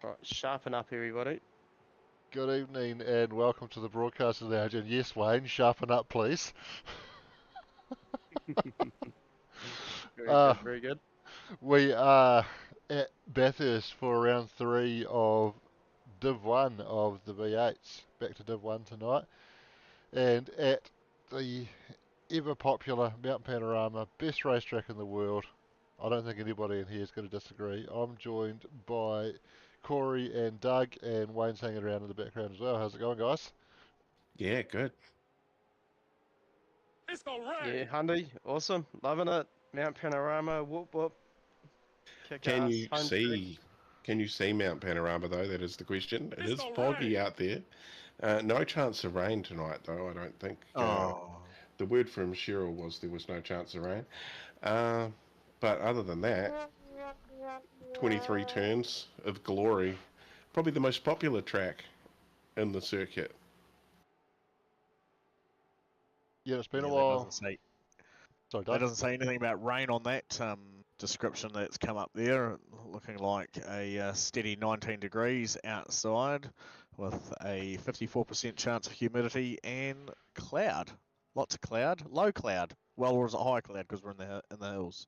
Right, sharpen up, everybody. Good evening and welcome to the Broadcasting Lounge. And yes, Wayne, sharpen up, please. Very Uh, good, very good. we are at Bathurst for round 3 of Div 1 of the V8s. Back to Div 1 tonight. And at the ever popular Mount Panorama, best racetrack in the world. I don't think anybody in here is going to disagree. I'm joined by Corey and Doug, and Wayne's hanging around in the background as well. How's it going, guys? Yeah, good. It's gonna rain. Yeah, Hundy, awesome, loving it. Mount Panorama, whoop whoop. Kick Can ass, you home stretch. see? Can you see Mount Panorama though? That is the question. It It's is gonna foggy rain. out there. No chance of rain tonight though. I don't think. Oh, The word from Cheryl was there was no chance of rain. Uh, but other than that, 23 turns of glory. Probably the most popular track in the circuit. Yeah, it's been a yeah, while. Sorry, Doug. that doesn't say anything about rain on that description that's come up there. Looking like a steady 19 degrees outside with a 54% chance of humidity and cloud. Lots of cloud, low cloud. Well, or is it high cloud because we're in the hills?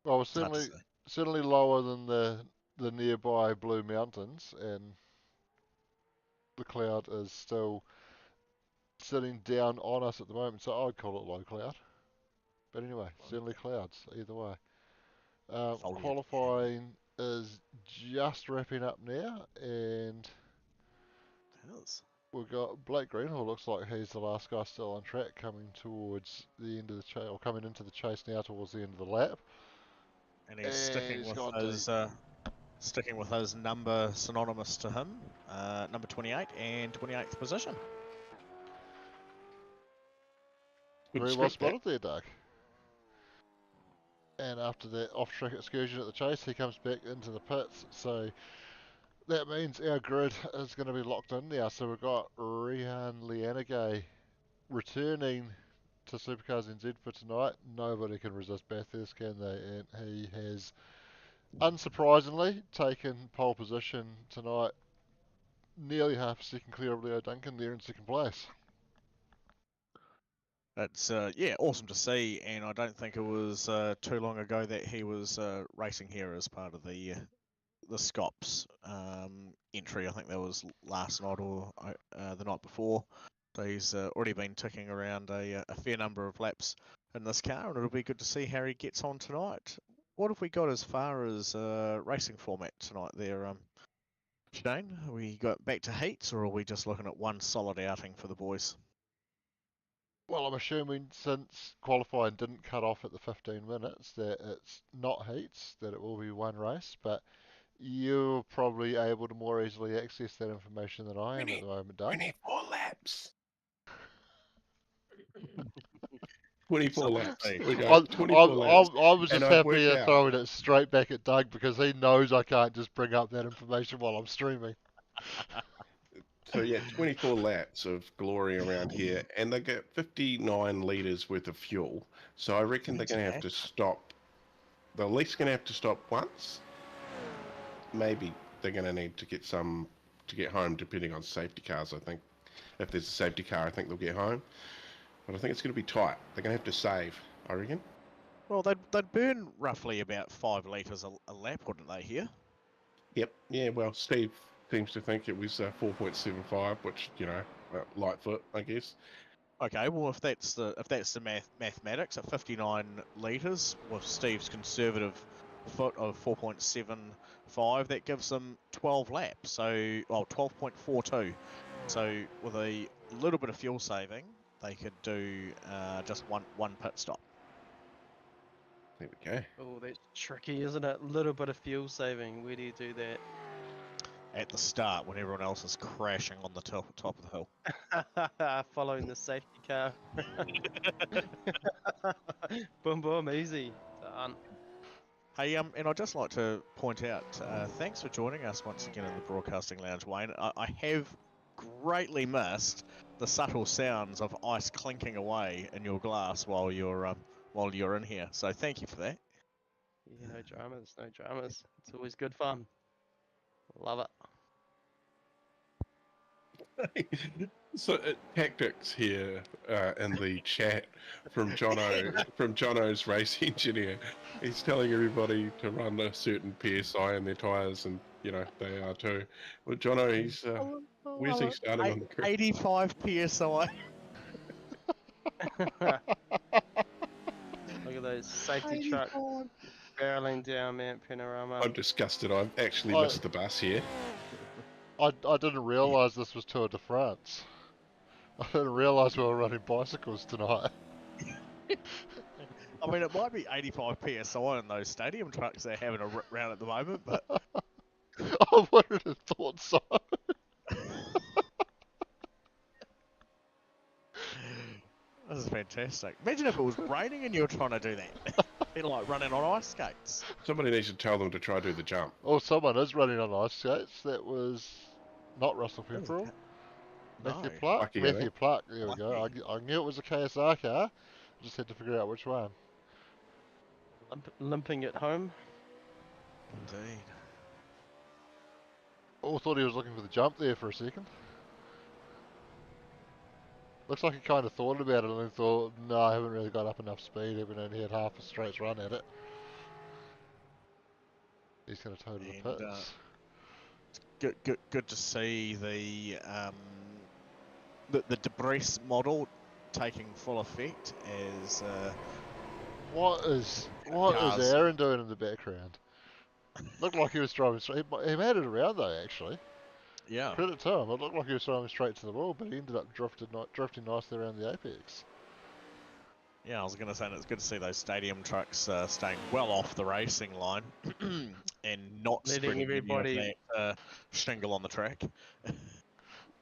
Well, we're It's hard to say. certainly lower than the nearby Blue Mountains, and the cloud is still sitting down on us at the moment, so I'd call it low cloud. But anyway, certainly clouds either way. Foliage. Qualifying is just wrapping up now, and It is. we've got Blake Greenhill. Looks like he's the last guy still on track, coming towards the end of the chase, or coming into the chase now towards the end of the lap. And he's And sticking he's with gone those number synonymous to him, number 28 and 28th position. Very well spotted there, Doug. And after that off-track excursion at the chase, he comes back into the pits. So that means our grid is going to be locked in now. So we've got Rihan Lianagay returning to Supercars NZ for tonight. Nobody can resist Bathurst, can they? And he has, unsurprisingly, taken pole position tonight. Nearly half a second clear of Leo Duncan there in second place. That's yeah, awesome to see, and I don't think it was too long ago that he was racing here as part of the Scops entry. I think that was last night or the night before. So he's already been ticking around a fair number of laps in this car, and it'll be good to see how he gets on tonight. What have we got as far as racing format tonight there, Shane? Are we got back to heats, or are we just looking at one solid outing for the boys? Well, I'm assuming since qualifying didn't cut off at the 15 minutes that it's not heats, that it will be one race, but you're probably able to more easily access that information than I am at the moment, Doug. We need 4 laps. 24 laps. We got 24 laps. I was just And I've happy worked at out. throwing it straight back at Doug because he knows I can't just bring up that information while I'm streaming. So yeah, 24 laps of glory around here, and they get 59 litres worth of fuel. So I reckon they're going to have to stop. They're at least going to have to stop once. Maybe they're going to need to get some to get home, depending on safety cars. I think if there's a safety car, I think they'll get home. But I think it's going to be tight. They're going to have to save, I reckon. Well, they'd burn roughly about 5 litres a lap, wouldn't they? Here. Yep. Yeah. Well, Steve seems to think it was 4.75, which Lightfoot, I guess. Okay, well if that's the mathematics at 59 litres with Steve's conservative foot of 4.75, that gives them 12 laps. So 12.42. So with a little bit of fuel saving, they could do just one pit stop. There we go. Oh, that's tricky, isn't it? Little bit of fuel saving. Where do you do that? At the start, when everyone else is crashing on the top of the hill. Following the safety car. Boom, boom, easy. Done. Hey, and I'd just like to point out, thanks for joining us once again in the Broadcasting Lounge, Wayne. I have greatly missed the subtle sounds of ice clinking away in your glass while you're in here. So thank you for that. Yeah, no dramas, no dramas. It's always good fun. Love it. So tactics here in the chat from Jono's race engineer. He's telling everybody to run a certain PSI in their tyres, and you know they are too. Well, Jono, he's where's he starting on the grid? 85 psi. Look at those safety truck 85. barreling down Mount Panorama. I'm disgusted. I've actually I- missed the bus here. I didn't realise this was Tour de France. I didn't realise we were running bicycles tonight. I mean, it might be 85 psi in those stadium trucks they're having a rip round at the moment, but I wouldn't have thought so. this is fantastic. Imagine if it was raining and you were trying to do that. Be like running on ice skates. Somebody needs to tell them to try to do the jump. Oh, someone is running on ice skates. That was not Russell Who was Pepperell. that? Matthew No. Pluck. Lucky, I Matthew think. Pluck. There we go. Lucky. I knew it was a KSR car. I just had to figure out which one. Limping at home. Indeed. Oh, thought he was looking for the jump there for a second. Looks like he kind of thought about it and then thought, no, I haven't really got up enough speed, even though he had half a straight run at it. He's going to toe to the And, pits. Good to see the debris model taking full effect as What is cars. Aaron doing in the background? Looked like he was driving straight. He made it around though, actually. Yeah. Credit to him. It looked like he was driving straight to the wall, but he ended up drifting nicely around the apex. Yeah, I was going to say, it's good to see those stadium trucks staying well off the racing line and not Letting spreading everybody- any of that shingle on the track.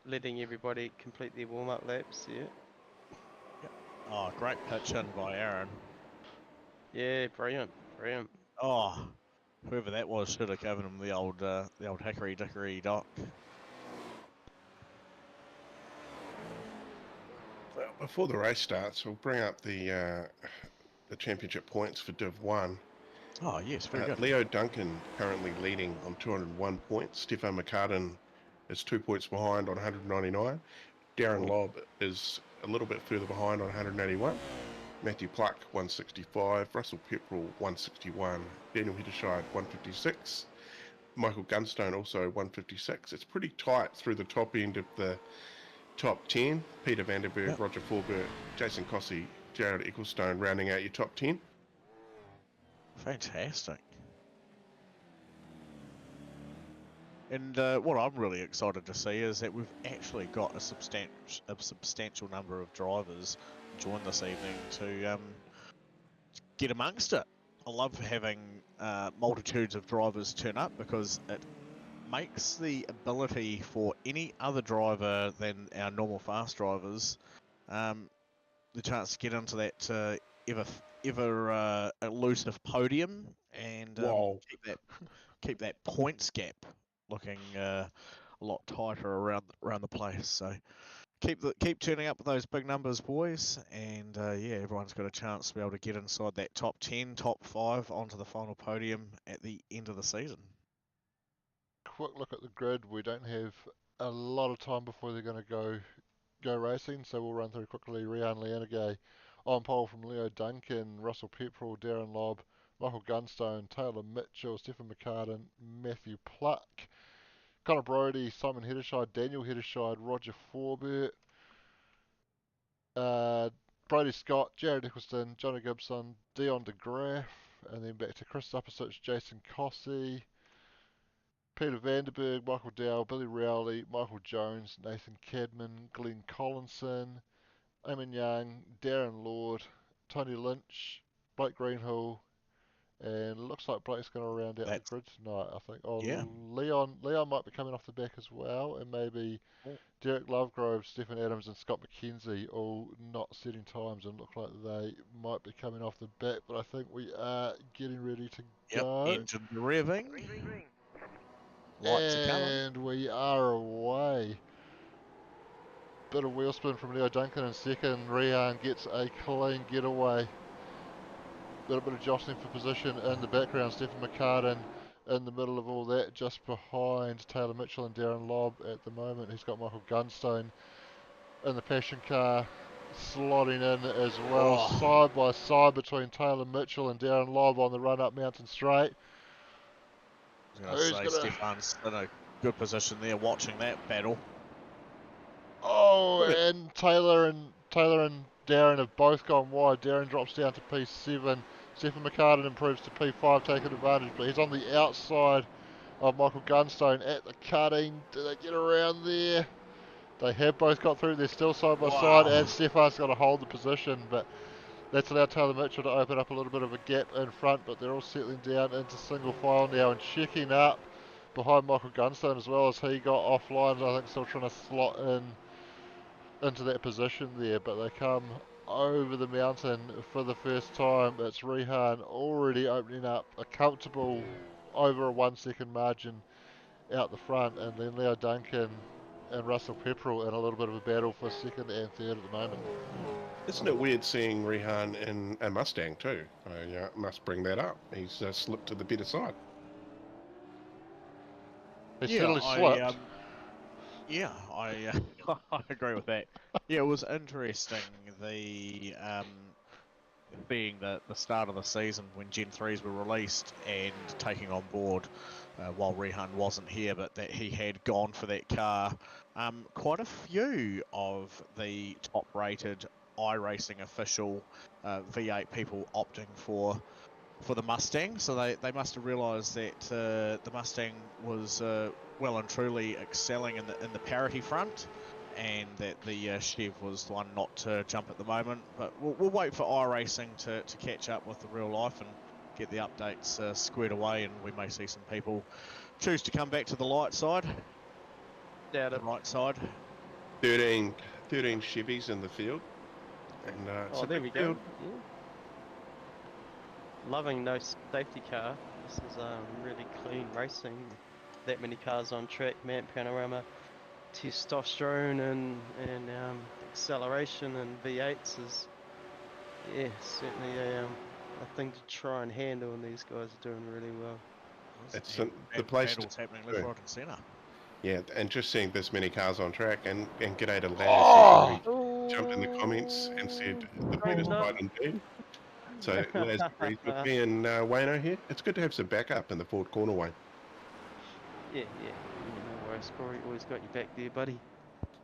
Letting everybody complete their warm-up laps, yeah. Oh, great pitch in by Aaron. Yeah, brilliant, brilliant. Oh, whoever that was should have given him the old hickory dickory dock. Well, before the race starts, we'll bring up the championship points for Div 1. Oh, yes, very good. Leo Duncan currently leading on 201 points. Stefan McCartan is 2 points behind on 199. Darren Lobb is a little bit further behind on 181. Matthew Pluck, 165. Russell Pepperell, 161. Daniel Hittershide, 156. Michael Gunstone, also 156. It's pretty tight through the top end of the top 10. Peter Vanderberg, Yep. Roger Forbert, Jason Cossey, Jared Ecclestone rounding out your top 10. Fantastic. And what I'm really excited to see is that we've actually got a substantial number of drivers join this evening to get amongst it. I love having multitudes of drivers turn up because it makes the ability for any other driver than our normal fast drivers the chance to get into that ever elusive podium and Wow. keep that points gap looking a lot tighter around the place. So keep turning up with those big numbers, boys, and yeah, everyone's got a chance to be able to get inside that top 10, top 5 onto the final podium at the end of the season. Quick look at the grid. We don't have a lot of time before they're going to go racing, so we'll run through quickly. Rian Lianagay on pole from Leo Duncan, Russell Pepperell, Darren Lobb, Michael Gunstone, Taylor Mitchell, Stephen McCartan, Matthew Pluck, Connor Brodie, Simon Hittershide, Daniel Hittershide, Roger Forbert, Brodie Scott, Jared Eccleston, Johnny Gibson, Dion DeGraff, and then back to Chris Uppersich, Jason Cossey, Peter Vanderberg, Michael Dow, Billy Rowley, Michael Jones, Nathan Cadman, Glenn Collinson, Eamon Young, Darren Lord, Tony Lynch, Blake Greenhill, and it looks like Blake's going to round out the grid tonight, I think. Oh, Yeah. Leon might be coming off the back as well, and maybe Derek Lovegrove, Stephen Adams, and Scott McKenzie all not setting times and look like they might be coming off the back, but I think we are getting ready to go. Engine revving. Lights are coming. And we are away. Bit of wheel spin from Leo Duncan in second. Rian gets a clean getaway. Got a bit of jostling for position in the background. Stephen McCartan in the middle of all that, just behind Taylor Mitchell and Darren Lobb at the moment. He's got Michael Gunstone in the passion car slotting in as well, side by side between Taylor Mitchell and Darren Lobb on the run up Mountain Straight. I was going to say, Stefan's in a good position there watching that battle. Oh, and Taylor and Darren have both gone wide. Darren drops down to P7. Stephen McCartan improves to P5, taking advantage, but he's on the outside of Michael Gunstone at the cutting. Do they get around there? They have both got through. They're still side by side, and Stefan's got to hold the position, but that's allowed Taylor Mitchell to open up a little bit of a gap in front, but they're all settling down into single file now and checking up behind Michael Gunstone as well, as he got offline. I think still trying to slot in into that position there, but they come over the mountain for the first time. It's Rehan already opening up a comfortable over a 1 second margin out the front, and then Leo Duncan and Russell Pepperell in a little bit of a battle for second and third at the moment. Isn't it weird seeing Rehan in a Mustang too? I must bring that up. He's slipped to the better side. He's certainly slipped. I agree with that. Yeah, it was interesting, being the start of the season when Gen 3s were released and taking on board, while Rehan wasn't here, but that he had gone for that car. Quite a few of the top-rated iRacing official V8 people opting for the Mustang, so they must have realised that the Mustang was well and truly excelling in the parity front, and that the Chev was the one not to jump at the moment. But we'll wait for iRacing to catch up with the real life and get the updates squared away, and we may see some people choose to come back to the light side. Doubt it. The right side. 13 Chevys in the field. And Oh, there we go. Yeah. Loving no safety car. This is really clean racing. That many cars on track, Mount Panorama, testosterone and acceleration and V8s is, yeah, certainly a thing to try and handle, and these guys are doing really well. It's the place battles happening left, right, and centre. Yeah, and just seeing this many cars on track, and g'day to Laz, who jumped in the comments and said the better side indeed. So Laz agrees with me and Wayno here. It's good to have some backup in the Ford corner, Wayne. Yeah, no worries, Corey. Always got your back there, buddy.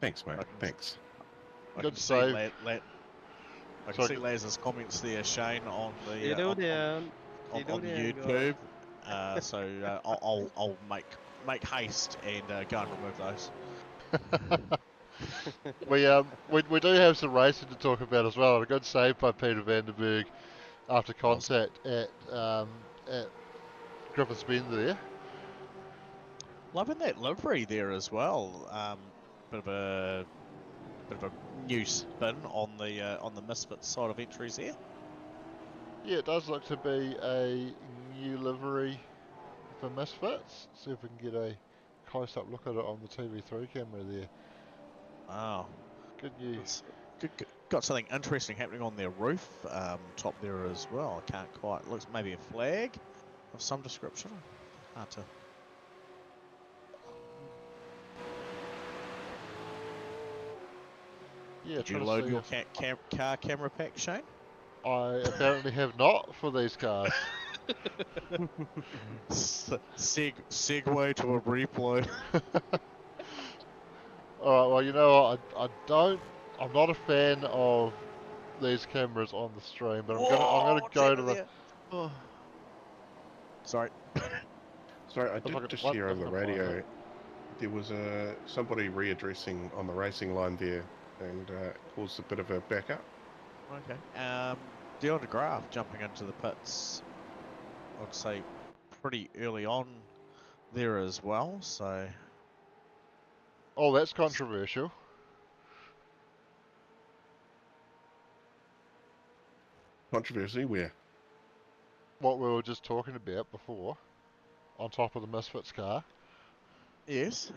Thanks, mate. Thanks. I can see Laz's comments there, Shane, on the on the YouTube. So I'll make haste and go and remove those. We do have some racing to talk about as well. A good save by Peter Vandenberg after contact at Griffiths Bend there. Loving that livery there as well. Bit of a new spin on the Misfits side of entries there. Yeah, it does look to be a new livery for Misfits. See if we can get a close-up look at it on the TV3 camera there. Wow. Good news. Got something interesting happening on their roof top there as well. I can't quite. Looks maybe a flag of some description. Hard to. Yeah, did you load your car camera pack, Shane? I apparently have not for these cars. Segue to a replay. Alright, well, you know what, I'm not a fan of these cameras on the stream, but I'm gonna go to the... Oh. Sorry. Sorry, I did just hear over the radio, there was somebody readdressing on the racing line there, and caused a bit of a backup. Okay. Dion de Graaf jumping into the pits, I'd say pretty early on there as well, so... Oh, that's controversial. Controversy where? What we were just talking about before, on top of the Misfits car. Yes.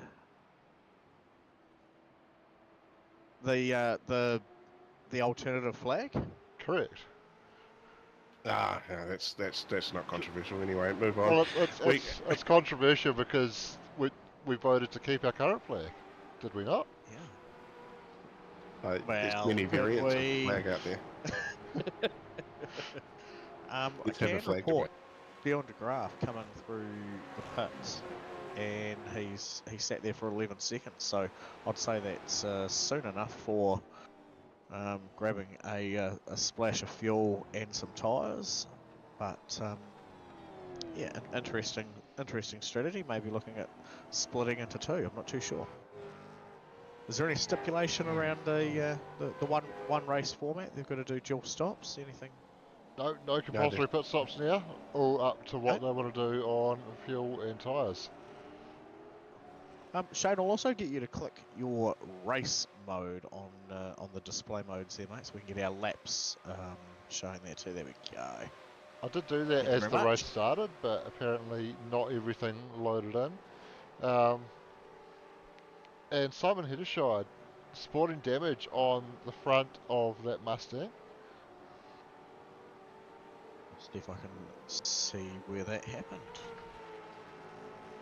The alternative flag? Correct. Ah, no, that's not controversial anyway. Move on. Well, We, it's controversial because we voted to keep our current flag, did we not? Yeah. there's Well, many did variants of we? flag out there. I Let's have a can flag report Dion de Graaf coming through the pits, and he sat there for 11 seconds. So I'd say that's soon enough for grabbing a splash of fuel and some tyres. But yeah, an interesting strategy. Maybe looking at splitting into two. I'm not too sure. Is there any stipulation around the one race format? They've got to do dual stops. Anything? No compulsory pit stops now, all up to what they want to do on fuel and tyres. Shane, I'll also get you to click your race mode on the display modes there, mate, so we can get our laps showing there too. There we go. I did do that Thank you as very the much. race started, but apparently not everything loaded in. And Simon Heddershide sporting damage on the front of that Mustang. See if I can see where that happened.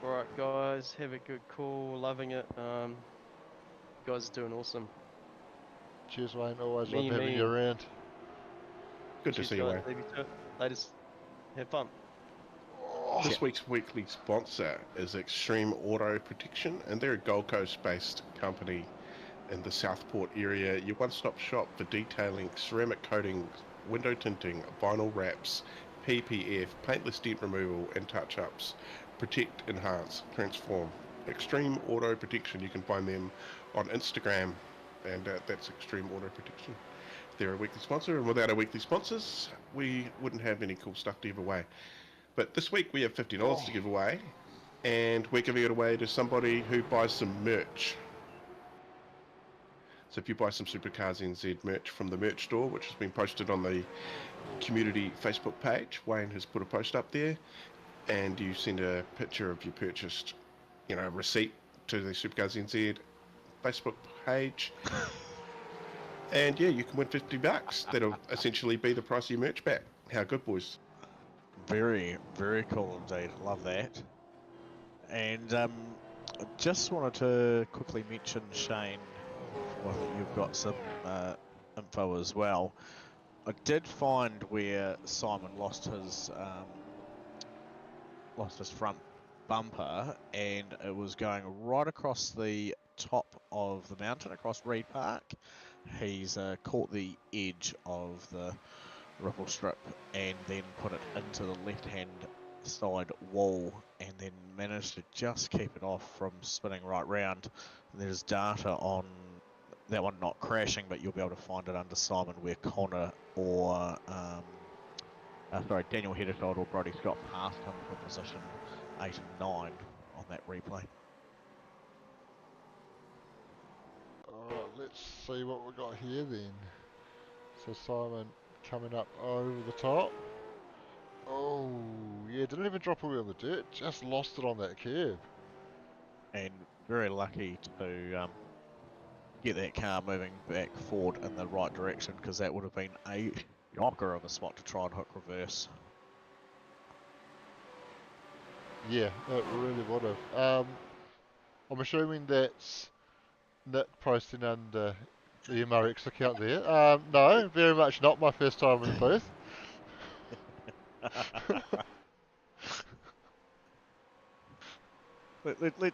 Alright guys, have a good call, loving it. You guys are doing awesome. Cheers, Wayne. Always Me, love having me. you around. Good to Cheers, see you, guys. Wayne. Leave you to it. Latest. Have fun. This week's weekly sponsor is Xtreme Auto Protection, and they're a Gold Coast-based company in the Southport area. Your one-stop shop for detailing, ceramic coatings, window tinting, vinyl wraps, PPF, paintless dent removal, and touch-ups. Protect, enhance, transform. Xtreme Auto Protection. You can find them on Instagram, and that's Xtreme Auto Protection. They're a weekly sponsor, and without our weekly sponsors, we wouldn't have any cool stuff to give away. But this week we have $50 to give away, and we're giving it away to somebody who buys some merch. So if you buy some Supercars NZ merch from the merch store, which has been posted on the community Facebook page, Wayne has put a post up there, and you send a picture of your purchased, receipt to the Supercars NZ Facebook page, and yeah, you can win $50. That'll essentially be the price of your merch back. How good, boys? Very, very cool indeed. Love that. And I just wanted to quickly mention, Shane, I think you've got some info as well. I did find where Simon lost his front bumper, and it was going right across the top of the mountain, across Reed Park. He's caught the edge of the ripple strip and then put it into the left-hand side wall, and then managed to just keep it off from spinning right round. There's data on that one not crashing, but you'll be able to find it under Simon where Connor or Daniel Hedderfeld or Brodie Scott passed him for position 8 and 9 on that replay. Alright, let's see what we got here then. So Simon coming up over the top. Oh, yeah, didn't even drop away on the dirt, just lost it on that curb. And very lucky to get that car moving back forward in the right direction, because that would have been a shocker of a spot to try and hook reverse. Yeah, it really would have. I'm assuming that's Nick posting under the MRX account there. No, very much not my first time in the booth.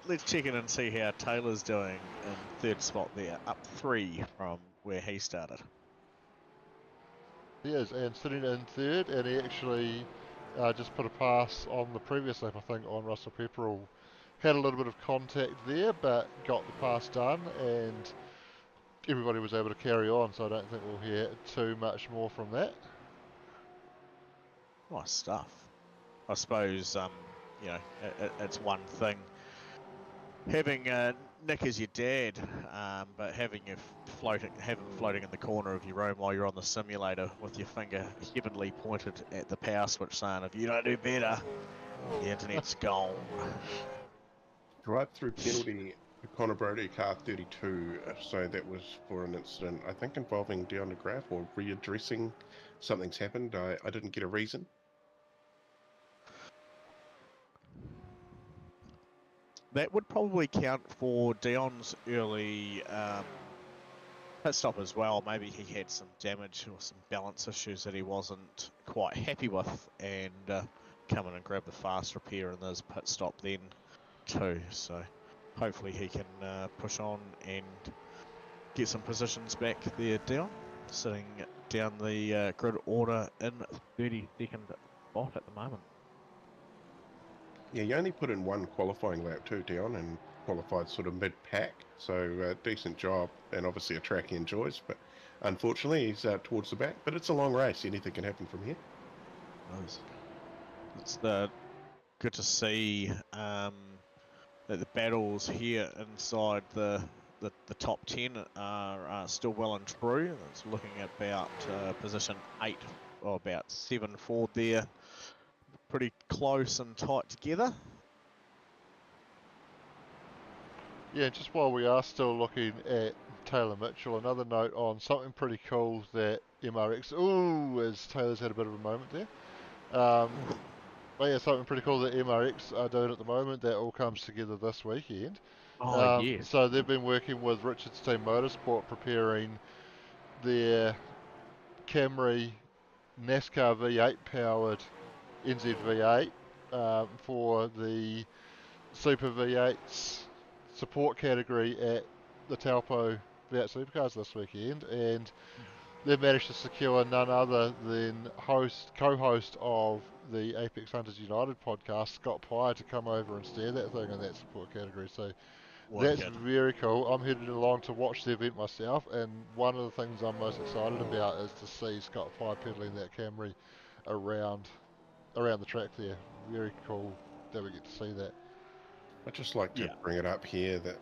Let's check in and see how Taylor's doing in third spot there, up 3 from where he started. He is, and sitting in third, and he actually just put a pass on the previous lap, I think, on Russell Pepperell. Had a little bit of contact there, but got the pass done, and everybody was able to carry on, so I don't think we'll hear too much more from that. Nice stuff. I suppose, it's one thing having Nick as your dad, but having him floating in the corner of your room while you're on the simulator with your finger heavenly pointed at the power switch saying, if you don't do better, the internet's gone. Drive-through penalty The Connor Brody car 32. So that was for an incident, I think, involving Dion de Graaf or readdressing. Something's happened. I didn't get a reason. That would probably count for Dion's early pit stop as well. Maybe he had some damage or some balance issues that he wasn't quite happy with, and come in and grab the fast repair in his pit stop then too. So hopefully he can push on and get some positions back there, Dion, sitting down the grid order in 32nd spot at the moment. Yeah, you only put in one qualifying lap too, Dion, and qualified sort of mid-pack. So decent job, and obviously a track he enjoys. But unfortunately, he's towards the back. But it's a long race. Anything can happen from here. It's good to see that the battles here inside the top 10 are still well and true. It's looking at about position 8 or about 7 forward there. Pretty close and tight together. Yeah, just while we are still looking at Taylor Mitchell, another note on something pretty cool that MRX, as Taylor's had a bit of a moment there. But yeah, something pretty cool that MRX are doing at the moment, that all comes together this weekend. Oh, yes. So they've been working with Richard's team Motorsport, preparing their Camry NASCAR V8 powered NZ V8 for the Super V8s support category at the Taupo V8 Supercars this weekend, and they've managed to secure none other than co-host of the Apex Hunters United podcast, Scott Pye, to come over and steer that thing in that support category. So that's very cool. I'm headed along to watch the event myself, and one of the things I'm most excited about is to see Scott Pye pedaling that Camry around the track there. Very cool that we get to see that. I'd just like to bring it up here that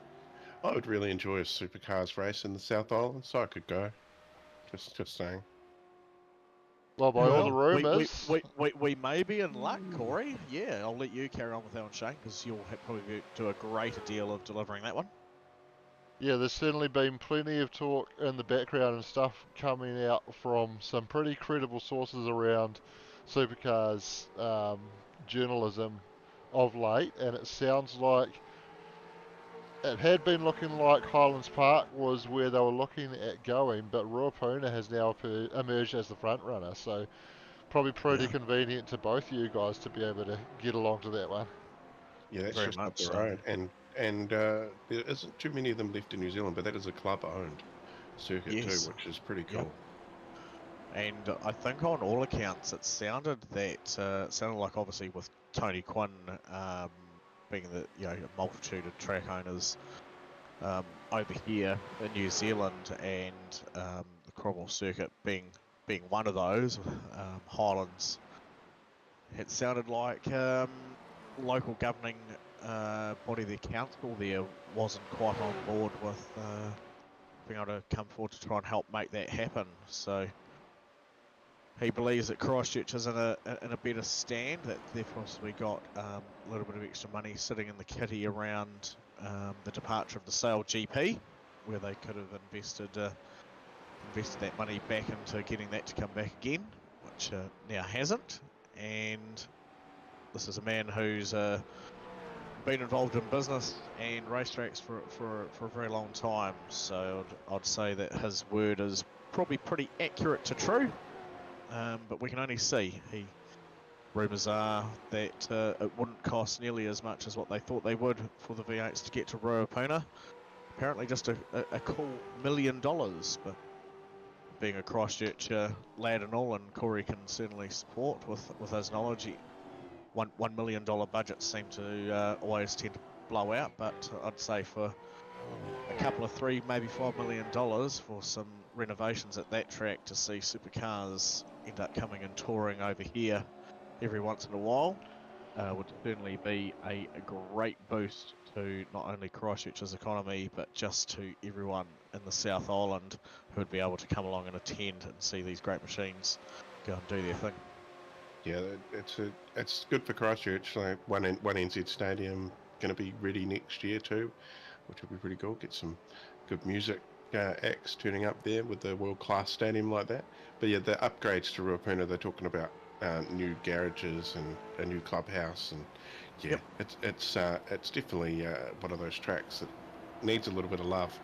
I would really enjoy a supercars race in the South Island, so I could go. Just saying. Well, by all the rumours... We may be in luck, Corey. Yeah, I'll let you carry on with that one, Shane, because you'll probably do a greater deal of delivering that one. Yeah, there's certainly been plenty of talk in the background and stuff coming out from some pretty credible sources around supercars journalism of late, and it sounds like it had been looking like Highlands Park was where they were looking at going, but Ruapuna has now emerged as the front runner, so probably pretty convenient to both you guys to be able to get along to that one. Yeah, that's just up the road, and there isn't too many of them left in New Zealand, but that is a club-owned circuit too, which is pretty cool. Yep. And I think on all accounts it sounded like, obviously with Tony Quinn being the a multitude of track owners over here in New Zealand, and the Cromwell circuit being one of those, Highlands, it sounded like local governing body, the council there, wasn't quite on board with being able to come forward to try and help make that happen. So he believes that Christchurch is in a better stand, that they've possibly got a little bit of extra money sitting in the kitty around the departure of the Sale GP, where they could have invested that money back into getting that to come back again, which now hasn't. And this is a man who's been involved in business and racetracks for a very long time, so I'd say that his word is probably pretty accurate to true. But we can only see. Rumours are that it wouldn't cost nearly as much as what they thought they would for the V8s to get to Ruapuna. Apparently just a cool $1 million, but being a Christchurch lad and all, and Corey can certainly support with his knowledge, $1 million budgets seem to always tend to blow out, but I'd say for a couple of $3, maybe $5 million for some renovations at that track, to see supercars end up coming and touring over here every once in a while, would certainly be a great boost to not only Christchurch's economy, but just to everyone in the South Island who would be able to come along and attend and see these great machines go and do their thing. Yeah, it's good for Christchurch. Like one NZ Stadium going to be ready next year too, which will be pretty cool. Get some good music acts turning up there with the world-class stadium like that. But yeah, the upgrades to Ruapuna, they're talking about new garages and a new clubhouse, and yeah, it's definitely one of those tracks that needs a little bit of love.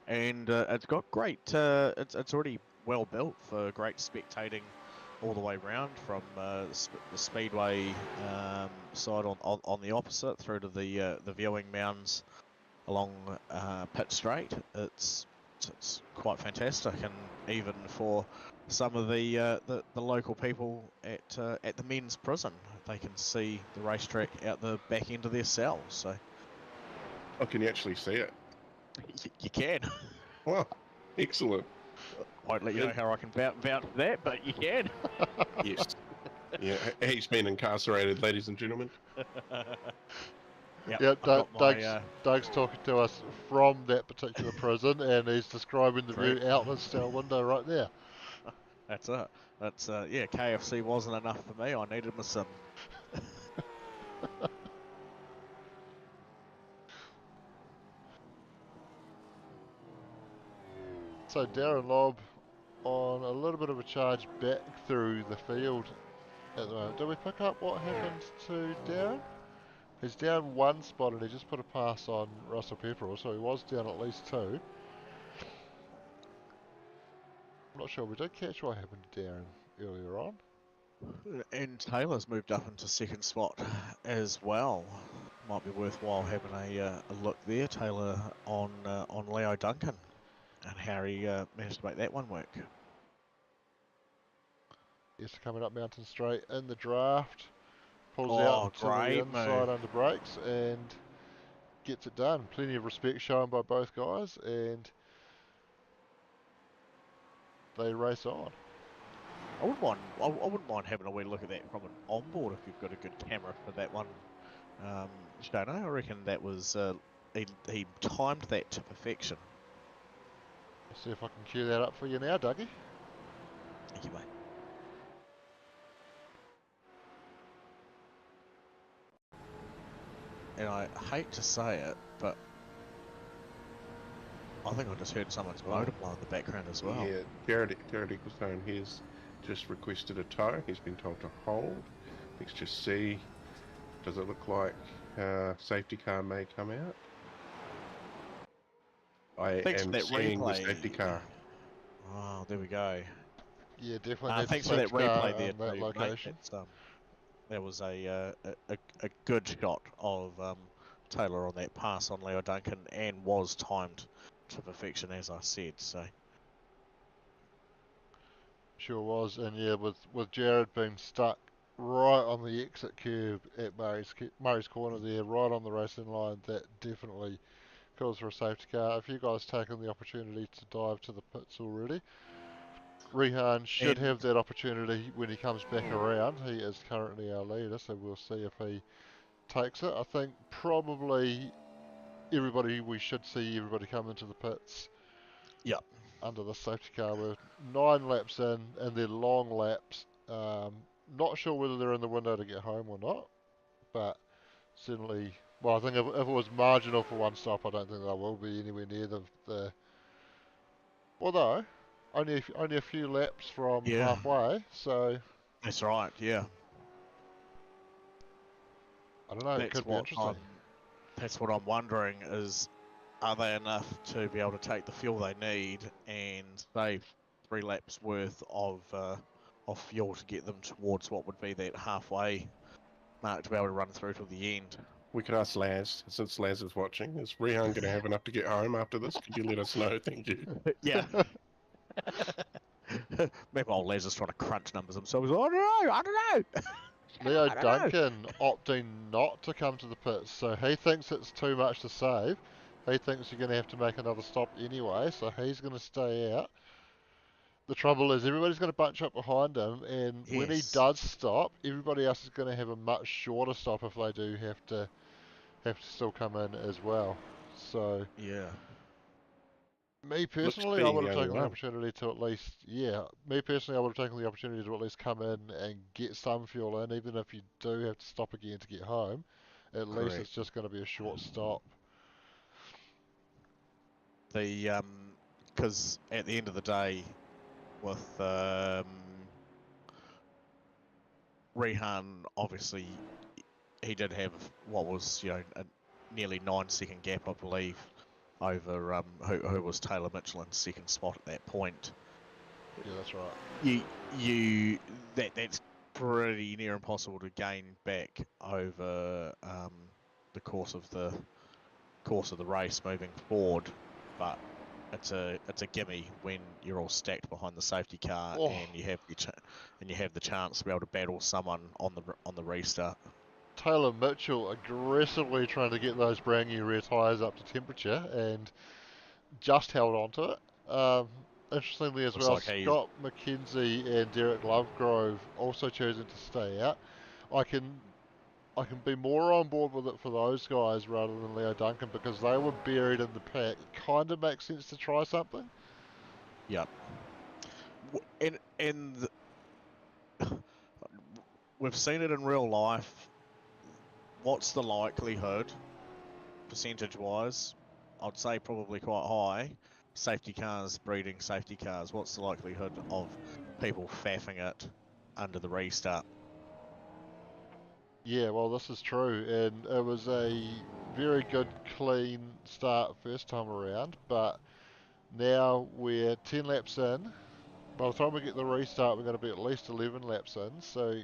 And it's got great. It's already well built for great spectating all the way round from the speedway side on the opposite through to the viewing mounds along Pitt Straight. It's quite fantastic, and even for some of the local people at the men's prison, they can see the racetrack out the back end of their cell. So, Oh, can you actually see it? You can. Wow, excellent. Won't let you know how I can vouch for that, but you can. Yes. Yeah, he's been incarcerated, ladies and gentlemen. Yeah, Doug's talking to us from that particular prison, and he's describing the view out the cell window right there. That's it. That's yeah. KFC wasn't enough for me. I needed my sim. So Darren Lobb on a little bit of a charge back through the field at the moment. Did we pick up what happened to Darren? He's down one spot and he just put a pass on Russell Pepperell, so he was down at least two. I'm not sure, we did catch what happened to Darren earlier on. And Taylor's moved up into second spot as well. Might be worthwhile having a look there. Taylor on Leo Duncan and how he managed to make that one work. He's coming up Mountain Straight in the draft. Pulls out to the inside under brakes and gets it done. Plenty of respect shown by both guys, and they race on. I wouldn't mind having a wee look at that from an onboard if you've got a good camera for that one. Shona, I reckon that was he timed that to perfection. I'll see if I can cue that up for you now, Dougie. Thank you, mate. And I hate to say it, but I think I just heard someone's motor blow in the background as well. Yeah, Jared Ecclestone has just requested a tow. He's been told to hold. Let's just see. Does it look like safety car may come out? I am seeing the safety car. Oh, there we go. Yeah, definitely. Thanks for that replay there, that location. That was a good shot of Taylor on that pass on Leo Duncan, and was timed to perfection, as I said. So sure was, and yeah, with Jared being stuck right on the exit curb at Murray's corner there, right on the racing line, that definitely calls for a safety car. If you guys taken the opportunity to dive to the pits already, Rehan should have that opportunity when he comes back around. He is currently our leader, so we'll see if he takes it. I think probably we should see everybody come into the pits. Yep. Under the safety car. We're 9 laps in, and they're long laps. Not sure whether they're in the window to get home or not, but certainly, well, I think if it was marginal for one stop, I don't think they will be anywhere near the although, only a few laps from halfway, so... That's right, yeah. I don't know, it could be interesting. That's what I'm wondering is, are they enough to be able to take the fuel they need and save 3 laps worth of fuel to get them towards what would be that halfway mark to be able to run through till the end? We could ask Laz, since Laz is watching. Is Rehan going to have enough to get home after this? Could you let us know? Thank you. Yeah. Maybe old Laz is trying to crunch numbers himself. He's like, I don't know. Leo Duncan opting not to come to the pits, so he thinks it's too much to save. He thinks you're going to have to make another stop anyway, so he's going to stay out. The trouble is everybody's going to bunch up behind him, and when he does stop, everybody else is going to have a much shorter stop if they do have to still come in as well. So yeah. Me personally, I would have taken the opportunity to at least, I would have taken the opportunity to at least come in and get some fuel in, even if you do have to stop again to get home. at least Correct. it's just going to be a short stop. The because at the end of the day, with Rehan, obviously he did have what was a nearly 9-second gap, I believe, over who was Taylor Michelin's second spot at that point. Yeah, that's right. That's pretty near impossible to gain back over the course of the race moving forward, but it's a gimme when you're all stacked behind the safety car and you have the chance to be able to battle someone on the restart. Taylor Mitchell aggressively trying to get those brand new rear tyres up to temperature and just held on to it. Interestingly as Looks well, like Scott McKenzie and Derek Lovegrove also choosing to stay out. I can be more on board with it for those guys rather than Leo Duncan because they were buried in the pack. It kind of makes sense to try something. Yep. And we've seen it in real life. What's the likelihood, percentage-wise? I'd say probably quite high. Safety cars breeding safety cars. What's the likelihood of people faffing it under the restart? Yeah, well, this is true, and it was a very good, clean start first time around, but now we're 10 laps in. By the time we get the restart, we're going to be at least 11 laps in, so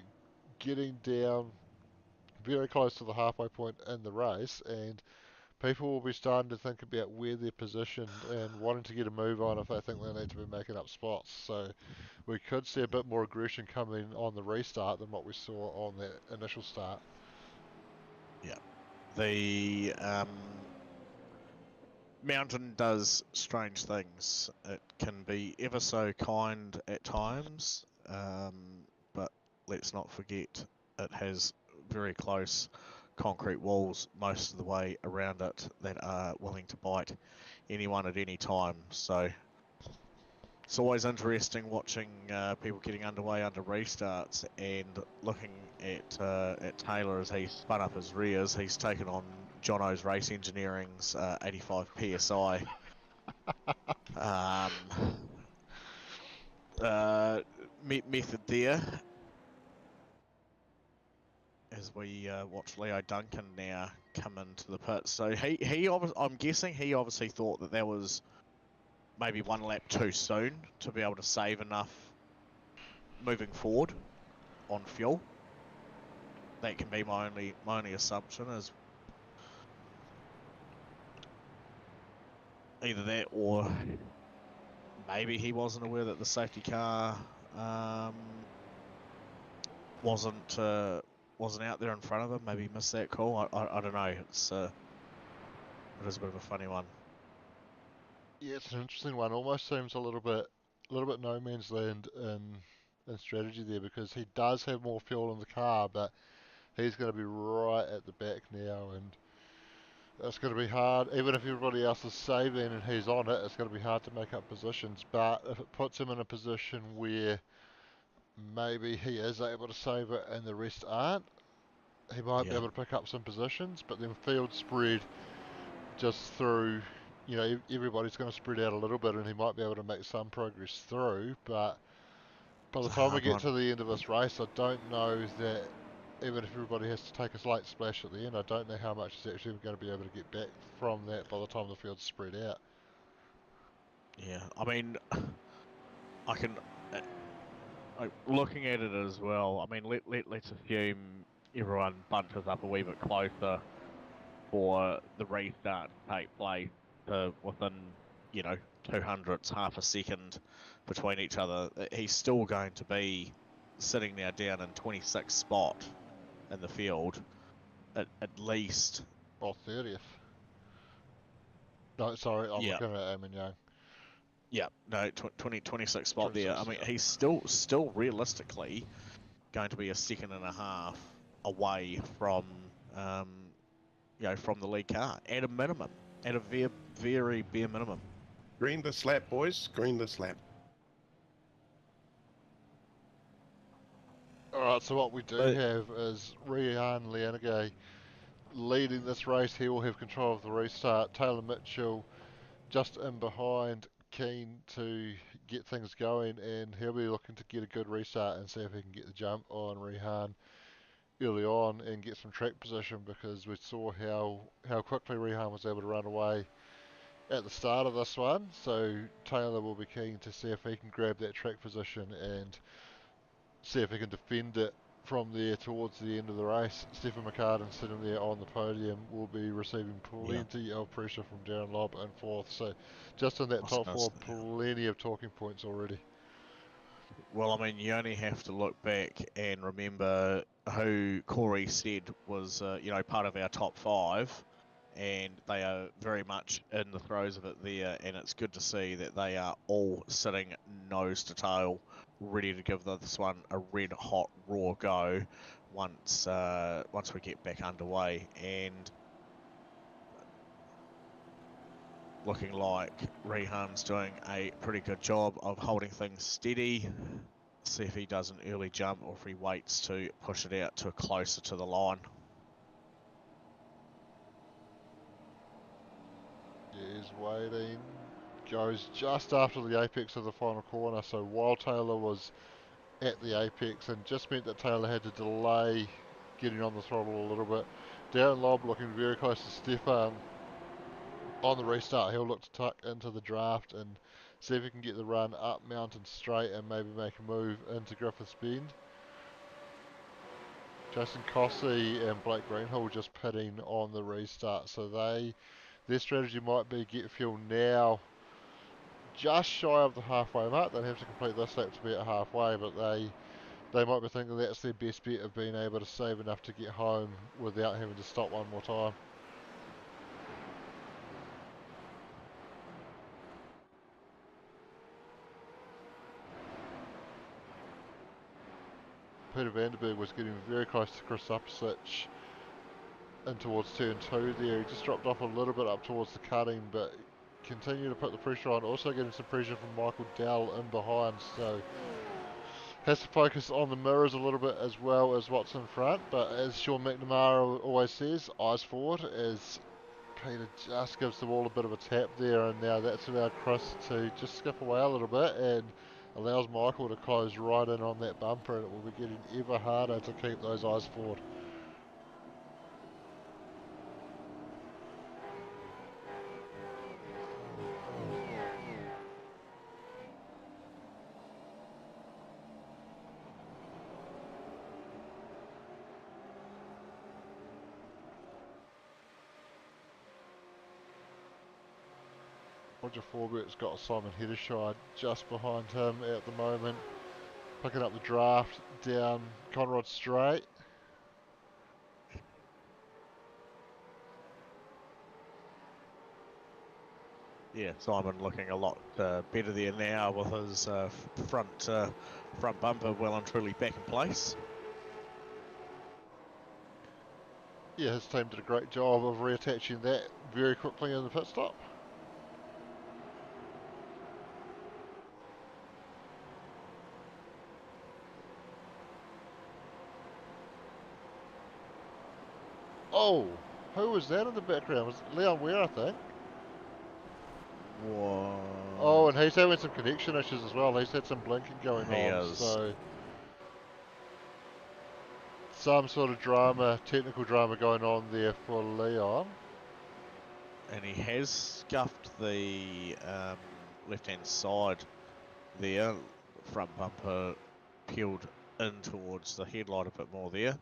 getting down very close to the halfway point in the race, and people will be starting to think about where they're positioned and wanting to get a move on if they think they need to be making up spots. So we could see a bit more aggression coming on the restart than what we saw on that initial start. Yeah. The mountain does strange things. It can be ever so kind at times, but let's not forget it has very close concrete walls most of the way around it that are willing to bite anyone at any time. So it's always interesting watching people getting underway under restarts and looking at Taylor as he spun up his rears. He's taken on Jono's Race Engineering's 85 PSI method there. As we watch Leo Duncan now come into the pit. So I'm guessing he obviously thought that was maybe one lap too soon to be able to save enough moving forward on fuel. That can be my only assumption, is either that or maybe he wasn't aware that the safety car wasn't out there in front of him. Maybe he missed that call. I don't know. It is a bit of a funny one. Yeah, it's an interesting one. Almost seems a little bit no man's land in strategy there, because he does have more fuel in the car, but he's going to be right at the back now, and it's going to be hard. Even if everybody else is saving and he's on it, it's going to be hard to make up positions. But if it puts him in a position where maybe he is able to save it and the rest aren't, he might be able to pick up some positions. But then field spread just through, everybody's going to spread out a little bit, and he might be able to make some progress through. But by the time we get to the end of this race, I don't know that, even if everybody has to take a slight splash at the end, I don't know how much he's actually going to be able to get back from that by the time the field's spread out. Yeah, I mean, I can, looking at it as well, I mean, let's assume everyone bunches up a wee bit closer for the restart to take place to within, 200ths, half a second between each other. He's still going to be sitting now down in 26th spot in the field, at least. Well, 30th. No, sorry, I'm looking at Eamon Young. Yeah, no, 26th spot 26th, there. I mean, he's still realistically going to be a second and a half away from, from the lead car at a minimum, at a very, very bare minimum. Green this lap, boys. Green this lap. Alright, so what we do have is Rian Lianage leading this race. He will have control of the restart. Taylor Mitchell just in behind, keen to get things going, and he'll be looking to get a good restart and see if he can get the jump on Rehan early on and get some track position, because we saw how quickly Rehan was able to run away at the start of this one. So Taylor will be keen to see if he can grab that track position and see if he can defend it from there towards the end of the race. Stephen McCartan sitting there on the podium will be receiving plenty of pressure from Darren Lobb in fourth. So just in that top four, plenty of talking points already. Well, I mean, you only have to look back and remember who Corey said was, part of our top 5, and they are very much in the throes of it there, and it's good to see that they are all sitting nose to tail, ready to give this one a red hot raw go once we get back underway. And looking like Rehan's doing a pretty good job of holding things steady. See if he does an early jump or if he waits to push it out to closer to the line. Yeah, he's waiting. Goes just after the apex of the final corner. So while Taylor was at the apex, and just meant that Taylor had to delay getting on the throttle a little bit. Darren Lobb looking very close to Stefan on the restart. He'll look to tuck into the draft and see if he can get the run up Mountain Straight and maybe make a move into Griffiths Bend. Jason Cossey and Blake Greenhill just pitting on the restart, so their strategy might be get fuel now just shy of the halfway mark. They'd have to complete this lap to be at halfway, but they might be thinking that's their best bet of being able to save enough to get home without having to stop one more time. Peter Vanderberg was getting very close to Chris Upsich in towards turn 2 there. He just dropped off a little bit up towards the cutting, but continued to put the pressure on. Also getting some pressure from Michael Dell in behind, so has to focus on the mirrors a little bit as well as what's in front. But as Sean McNamara always says, eyes forward, as Peter just gives the ball a bit of a tap there, and now that's allowed Chris to just skip away a little bit and allows Michael to close right in on that bumper, and it will be getting ever harder to keep those eyes forward. Roger Forbert's got Simon Heddershide just behind him at the moment, picking up the draft down Conrod Straight. Yeah, Simon looking a lot better there now with his front bumper well and truly back in place. Yeah, his team did a great job of reattaching that very quickly in the pit stop. Oh, who was that in the background? Was it Leon Ware, I think? What? Oh, and he's having some connection issues as well. He's had some blinking going on, so some sort of drama, technical drama going on there for Leon. And he has scuffed the left-hand side there. Front bumper peeled in towards the headlight a bit more there.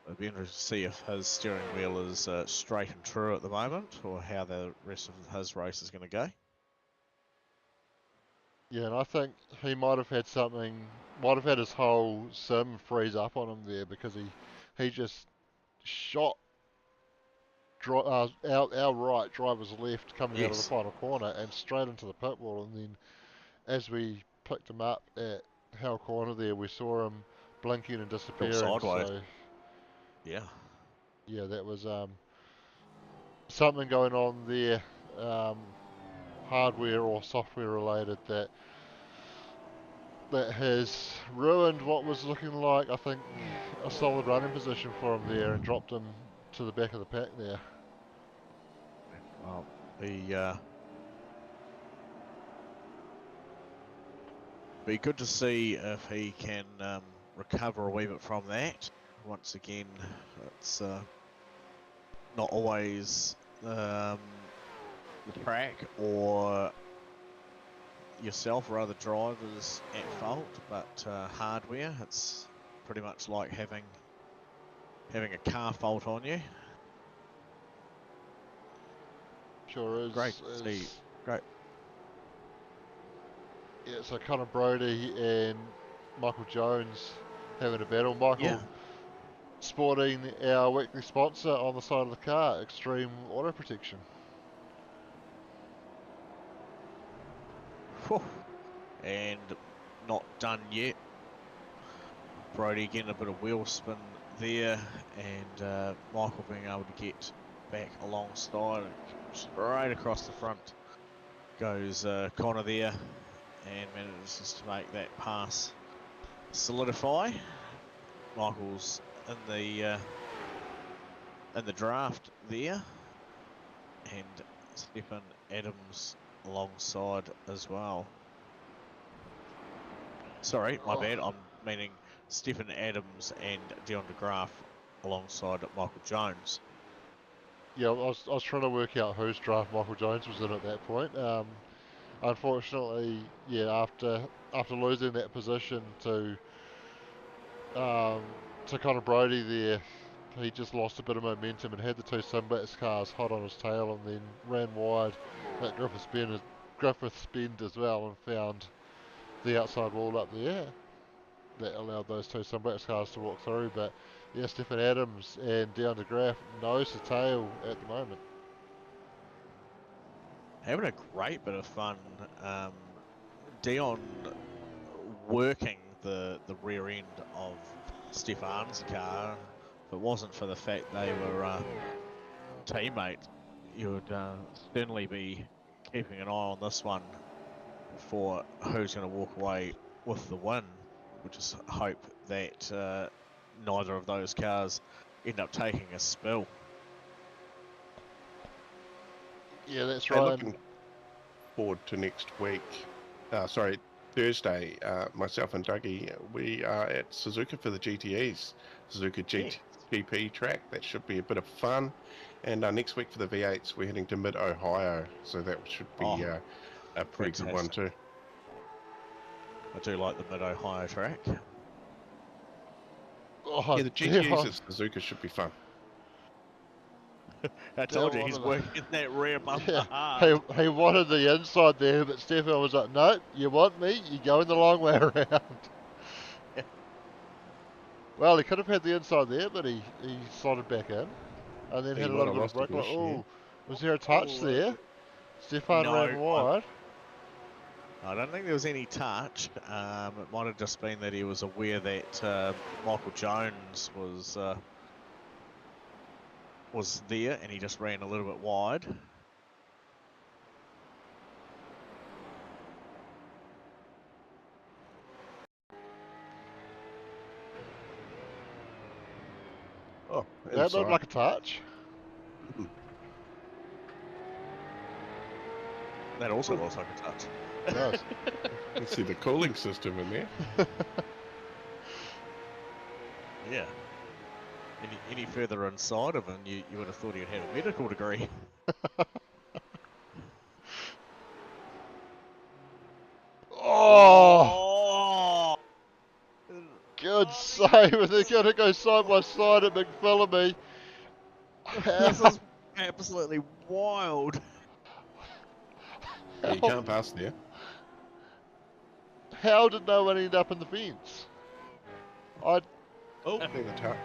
It'd be interesting to see if his steering wheel is straight and true at the moment, or how the rest of his race is going to go. Yeah, and I think he might have had his whole sim freeze up on him there, because he just shot our right, driver's left, coming out of the final corner and straight into the pit wall. And then as we picked him up at Hell Corner there, we saw him blinking and disappearing. Sideways. So yeah, that was something going on there, hardware or software related, that has ruined what was looking like, I think, a solid running position for him there, and dropped him to the back of the pack there. Well, be good to see if he can recover a wee bit from that. Once again, it's not always the track or yourself or other drivers at fault, but hardware. It's pretty much like having a car fault on you. Sure is. Great to see. Great. Yeah, so Conor Brodie and Michael Jones having a battle. Michael Yeah. sporting our weekly sponsor on the side of the car, Xtreme Auto Protection. Whew. And not done yet. Brodie getting a bit of wheel spin there, and Michael being able to get back alongside, straight across the front goes Connor there, and manages to make that pass solidify. Michael's in the draft there, and Stephen Adams alongside as well. Sorry, my bad. I'm meaning Stephen Adams and Dion DeGraaf alongside Michael Jones. Yeah, I was trying to work out whose draft Michael Jones was in at that point. Unfortunately, yeah, after losing that position to Conor Brodie there, he just lost a bit of momentum and had the two Simbats cars hot on his tail, and then ran wide at Griffith's Bend as well, and found the outside wall up there that allowed those two Simbats cars to walk through. But yeah, Stephen Adams and Dion DeGraaf nose to tail at the moment. Having a great bit of fun. Dion working the rear end of Stefan's car. If it wasn't for the fact they were teammates, you would certainly be keeping an eye on this one for who's going to walk away with the win. We just hope that neither of those cars end up taking a spill. Yeah, that's Hey, right. looking forward to next week. Thursday. Myself and Dougie, we are at Suzuka for the GTEs, Suzuka GP track. That should be a bit of fun. And next week for the V8s, we're heading to Mid-Ohio, so that should be a pretty good one too. I do like the Mid-Ohio track. Oh, Yeah, the GTEs at Suzuka should be fun. I told you, he's working that rear bumper hard. He wanted the inside there, but Stefan was like, no, you want me, you're going the long way around. Well, he could have had the inside there, but he slotted back in, and then He had a might little have bit of lost a break. Like, position, oh, was there a touch there? Stefan ran wide. I don't think there was any touch. It might have just been that he was aware that Michael Jones was there, and he just ran a little bit wide. Oh, That looked like a touch. That also looks like a touch. It does. Let's see the cooling system in there. Yeah. Any further inside of him, you would have thought he'd had a medical degree. Oh! Good save, and they're going to go side by side at McPhillamy. This is absolutely wild. Yeah, you can't pass there. How did no one end up in the fence? I think the touch.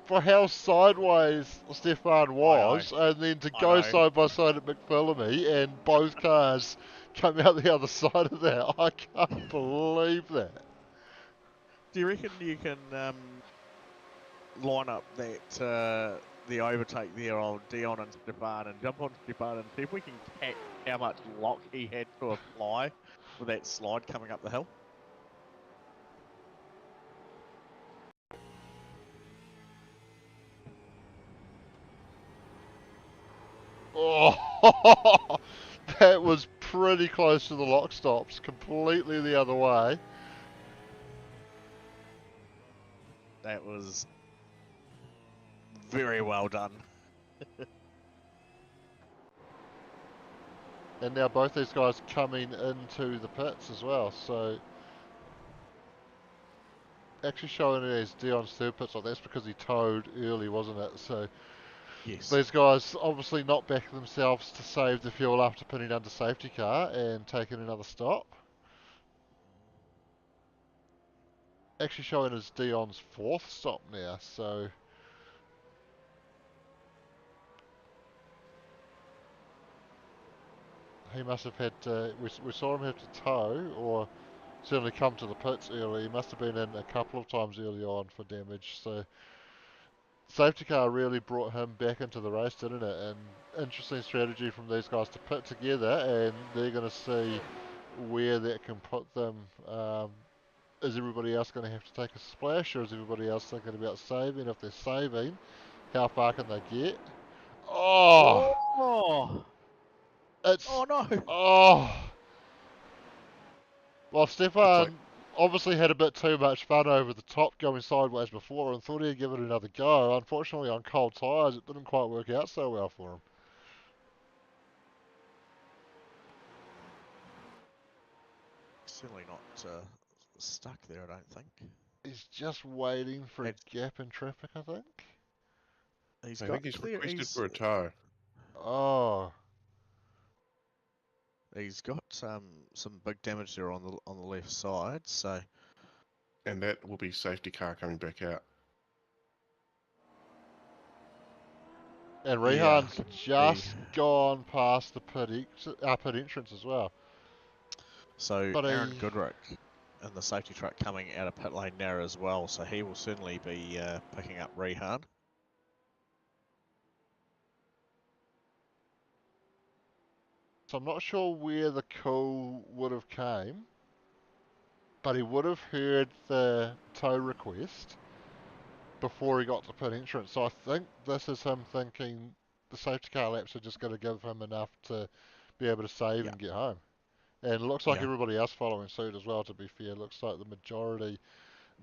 For how sideways Stefan was, and then to go side by side at McPhillamy, and both cars come out the other side of that. I can't believe that. Do you reckon you can line up that the overtake there on Dion and Stefan and jump on Stefan and see if we can catch how much lock he had to apply with that slide coming up the hill? Oh, that was pretty close to the lock stops, completely the other way. That was very well done. And now both these guys coming into the pits as well, so actually showing it as Dion's third pit stop, that's because he towed early, wasn't it? So Yes. these guys obviously not backing themselves to save the fuel after pinning under safety car and taking another stop. Actually showing as Dion's fourth stop now, so he must have had to, we saw him have to tow, or certainly come to the pits early. He must have been in a couple of times early on for damage, so safety car really brought him back into the race, didn't it? And interesting strategy from these guys to pit together, and they're going to see where that can put them. Is everybody else going to have to take a splash, or is everybody else thinking about saving? If they're saving, how far can they get? Oh, Oh, it's oh no. oh. Well, It's like, Stefan obviously had a bit too much fun over the top going sideways before and thought he'd give it another go. Unfortunately, on cold tyres, it didn't quite work out so well for him. Certainly not stuck there, I don't think. He's just waiting for a It's- gap in traffic, I think. He's I got think he's clear. requested for a tow, Oh, He's got some big damage there on the left side. So and that will be safety car coming back out. and yeah, Rehan's just gone past the pit entrance as well. so But Aaron he, Goodrick and the safety truck coming out of pit lane now as well. So he will certainly be picking up Rehan. so I'm not sure where the call would have came, but he would have heard the tow request before he got to pit entrance. So I think this is him thinking the safety car laps are just going to give him enough to be able to save Yeah. and get home. And it looks like Yeah. everybody else following suit as well, to be fair. It looks like the majority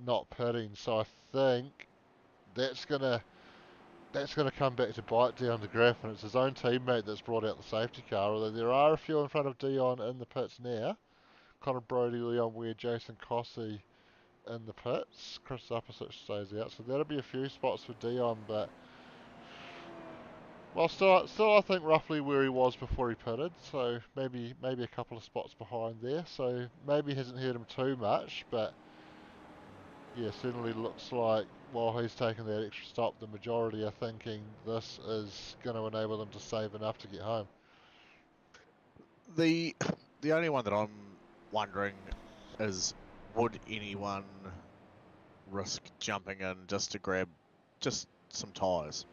not pitting. So I think that's gonna come back to bite down the graph, and it's his own teammate that's brought out the safety car. Although there are a few in front of Dion in the pits now. Connor Brody, Leon Weir, Jason Cossey in the pits. Chris Uppersuch stays out, so that'll be a few spots for Dion, but well, still I think roughly where he was before he pitted, so maybe a couple of spots behind there. So maybe hasn't hurt him too much, but yeah, certainly looks like while he's taking that extra stop, the majority are thinking this is going to enable them to save enough to get home. The only one that I'm wondering is, would anyone risk jumping in just to grab just some tyres?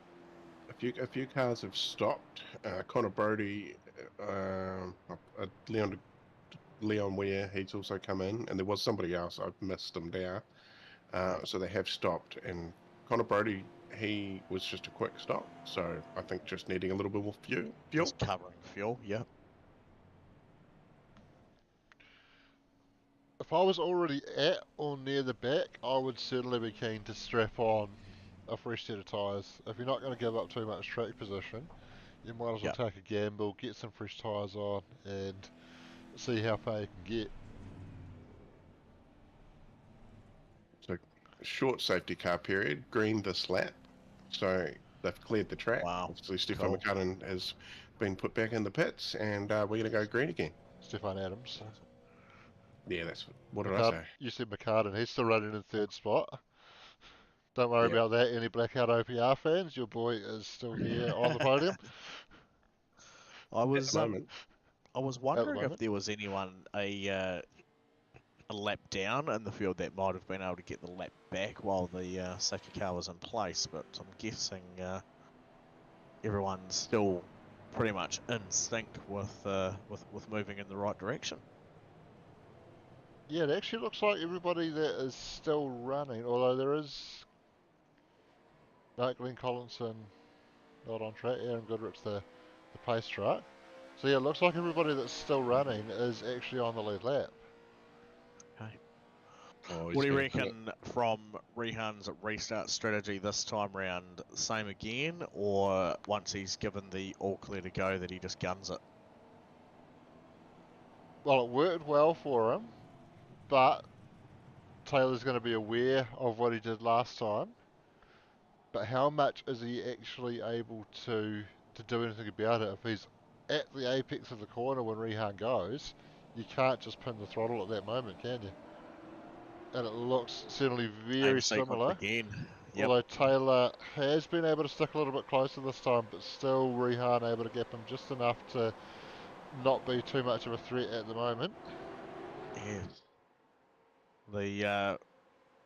A few cars have stopped. Connor Brody, Leon Weir, he's also come in, and there was somebody else. I've missed them down. So they have stopped, and Connor Brody, he was just a quick stop. So I think just needing a little bit more fuel. Just covering fuel, yeah. If I was already at or near the back, I would certainly be keen to strap on a fresh set of tyres. If you're not going to give up too much track position, you might as well Yeah. take a gamble, get some fresh tyres on, and see how far you can get. So short safety car period, green this lap. So they've cleared the track. Wow. Obviously, Stefan Cool. McCudden has been put back in the pits, and we're going to go green again. Stefan Adams. Awesome. Yeah, that's what did I say? You said McCartan, he's still running in third spot. Don't worry Yep. about that, any Blackout OPR fans. Your boy is still here on the podium I At was the moment, I was at the wondering if moment. there was anyone a lap down in the field that might have been able to get the lap back while the safety car was in place, but I'm guessing everyone's still pretty much in sync with moving in the right direction. Yeah, it actually looks like everybody that is still running, although there is Glenn Collinson not on track. Aaron Goodrich's the the pace truck. So yeah, it looks like everybody that's still running is actually on the lead lap. Okay. Oh, What he's do you gonna come reckon from Rehan's restart strategy this time round? Same again, or once he's given the all clear to go that he just guns it? Well, it worked well for him, but Taylor's going to be aware of what he did last time. But how much is he actually able to do anything about it? If he's at the apex of the corner when Rehan goes, you can't just pin the throttle at that moment, can you? And it looks certainly very Same sequence similar. again. Yep. Although Taylor has been able to stick a little bit closer this time, but still Rehan able to gap him just enough to not be too much of a threat at the moment. Yeah. The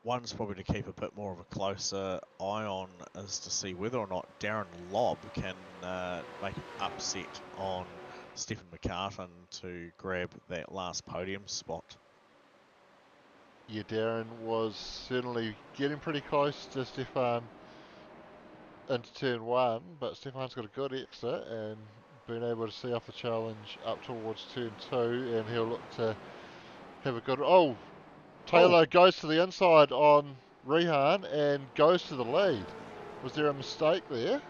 one's probably to keep a bit more of a closer eye on is to see whether or not Darren Lobb can make an upset on Stephen McCartan to grab that last podium spot. Yeah, Darren was certainly getting pretty close to Stefan into turn one, but Stefan's got a good exit and been able to see off the challenge up towards turn two, and he'll look to have a good... Oh! Taylor goes to the inside on Rehan and goes to the lead. Was there a mistake there?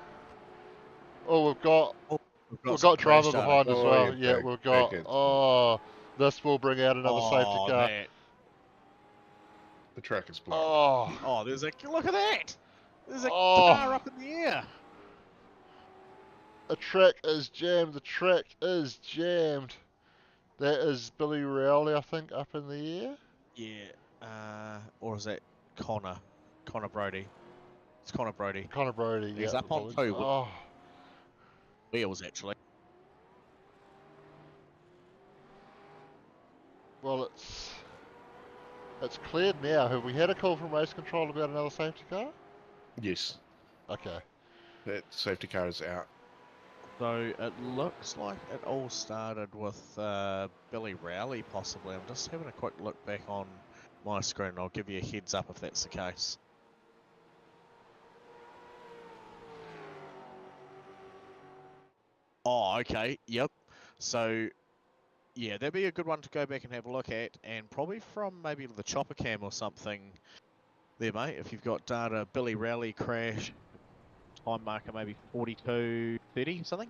Oh, we've got some drama crash data. behind as Oh, well. yeah, Yeah, we've back got... in. Oh, this will bring out another safety Oh, car. that. The track is blocked. Oh, Oh, there's a look at that. There's a Oh. car up in the air. the track is jammed. The track is jammed. That is Billy Rowley, I think, up in the air. Yeah. Or is that Connor? Connor Brody. It's Connor Brody. Connor Brody, He's yeah. up on two Oh, wheels actually. well, it's cleared now. Have we had a call from race control about another safety car? Yes, Okay. that safety car is out. So it looks like it all started with Billy Rowley possibly. I'm just having a quick look back on my screen and I'll give you a heads up if that's the case. Oh, okay, yep. So, yeah, that'd be a good one to go back and have a look at, and probably from maybe the chopper cam or something there, mate, if you've got data, Billy Rowley crash, time marker maybe 42:30 something.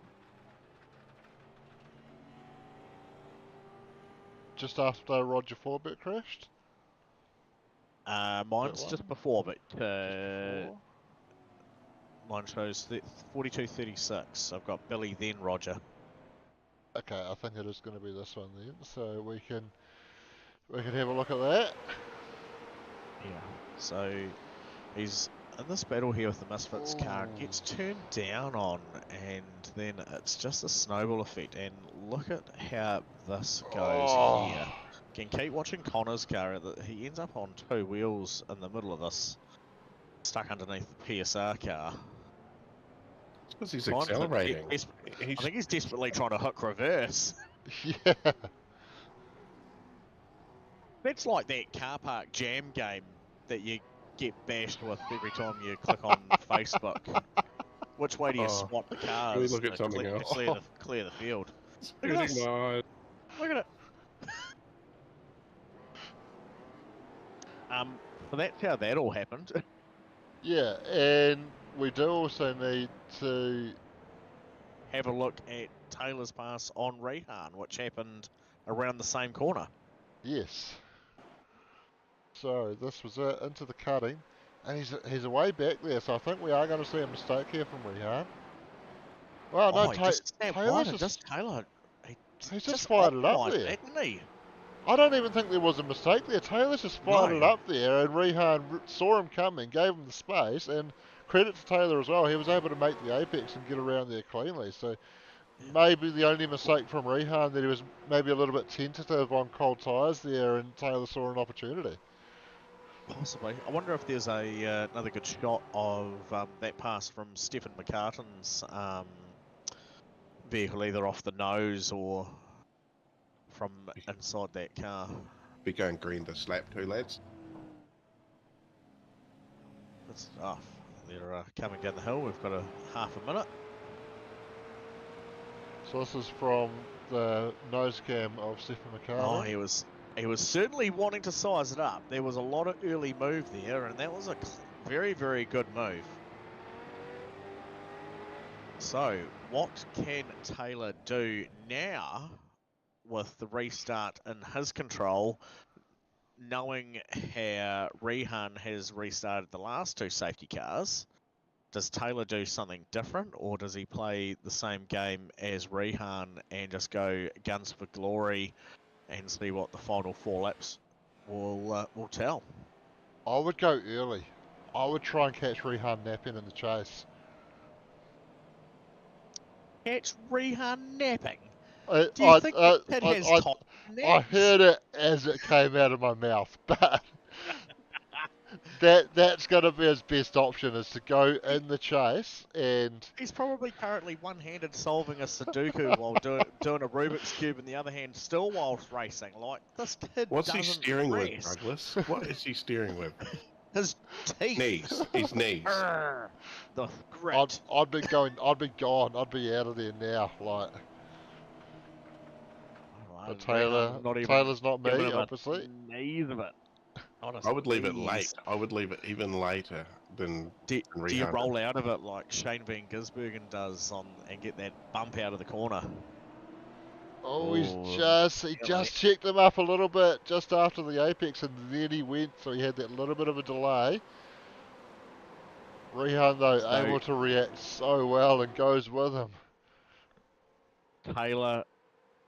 Just after Roger Forbett crashed? Mine's just before, but Just before? mine shows 42:36. I've got Billy, then Roger. Okay, I think it is going to be this one then. So we can have a look at that. Yeah. So he's in this battle here with the Misfits car, gets Ooh. turned down on, and then it's just a snowball effect. And look at how this goes here. Can keep watching Connor's car. He ends up on two wheels in the middle of this, stuck underneath the PSR car. It's because he's Trying to- accelerating. I think he's desperately trying to hook reverse. Yeah. That's like that car park jam game that you get bashed with every time you click on Facebook. Which way do you swap the cars? Can we look at to something else? clear the field. It's Look at getting this. nice. Look at it. So that's how that all happened. Yeah, and we do also need to... Have a look at Taylor's pass on Rehan, which happened around the same corner. Yes. So this was it, into the cutting, and he's away back there, so I think we are going to see a mistake here from Rehan. Well, no, He just snapped Taylor's wide, just... Taylor. He's just fired it up optimised there. that, didn't he? I don't even think there was a mistake there. Taylor's just fired it up there, and Rehan saw him coming, gave him the space, and credit to Taylor as well. He was able to make the apex and get around there cleanly. So maybe the only mistake from Rehan that he was maybe a little bit tentative on cold tyres there, and Taylor saw an opportunity. Possibly. I wonder if there's another good shot of that pass from Stephen McCartan's vehicle, either off the nose or from inside that car. Be going green this lap too, lads. Good stuff. They're coming down the hill. We've got a half a minute. So this is from the nose cam of Stephen Oh, McCarter. he was certainly wanting to size it up. There was a lot of early move there, and that was a very, very good move. So, what can Taylor do now with the restart in his control, knowing how Rehan has restarted the last two safety cars? Does Taylor do something different, or does he play the same game as Rehan and just go guns for glory and see what the final 4 laps will tell? I would go early. I would try and catch Rehan napping in the chase. Catch Rehan napping? I, Do you think the kid has I, top I naps? heard it as it came out of my mouth, but that's going to be his best option, is to go in the chase. And He's probably currently one-handed solving a Sudoku while doing a Rubik's Cube in the other hand, still whilst racing. Like, this kid What's he doesn't steering with, rest. Douglas? What is he steering with? His teeth. Knees. His knees. Arrgh, the grit. I'd be gone. I'd be out of there now. Like, but Taylor's not me, obviously. Sneeze of it. I would leave it late. I would leave it even later than Do you Rehan. roll out of it like Shane Van Gisbergen does and get that bump out of the corner? Oh, he yeah, just checked him up a little bit just after the apex, and then he went, so he had that little bit of a delay. Rehan, though, able to react so well and goes with him. Taylor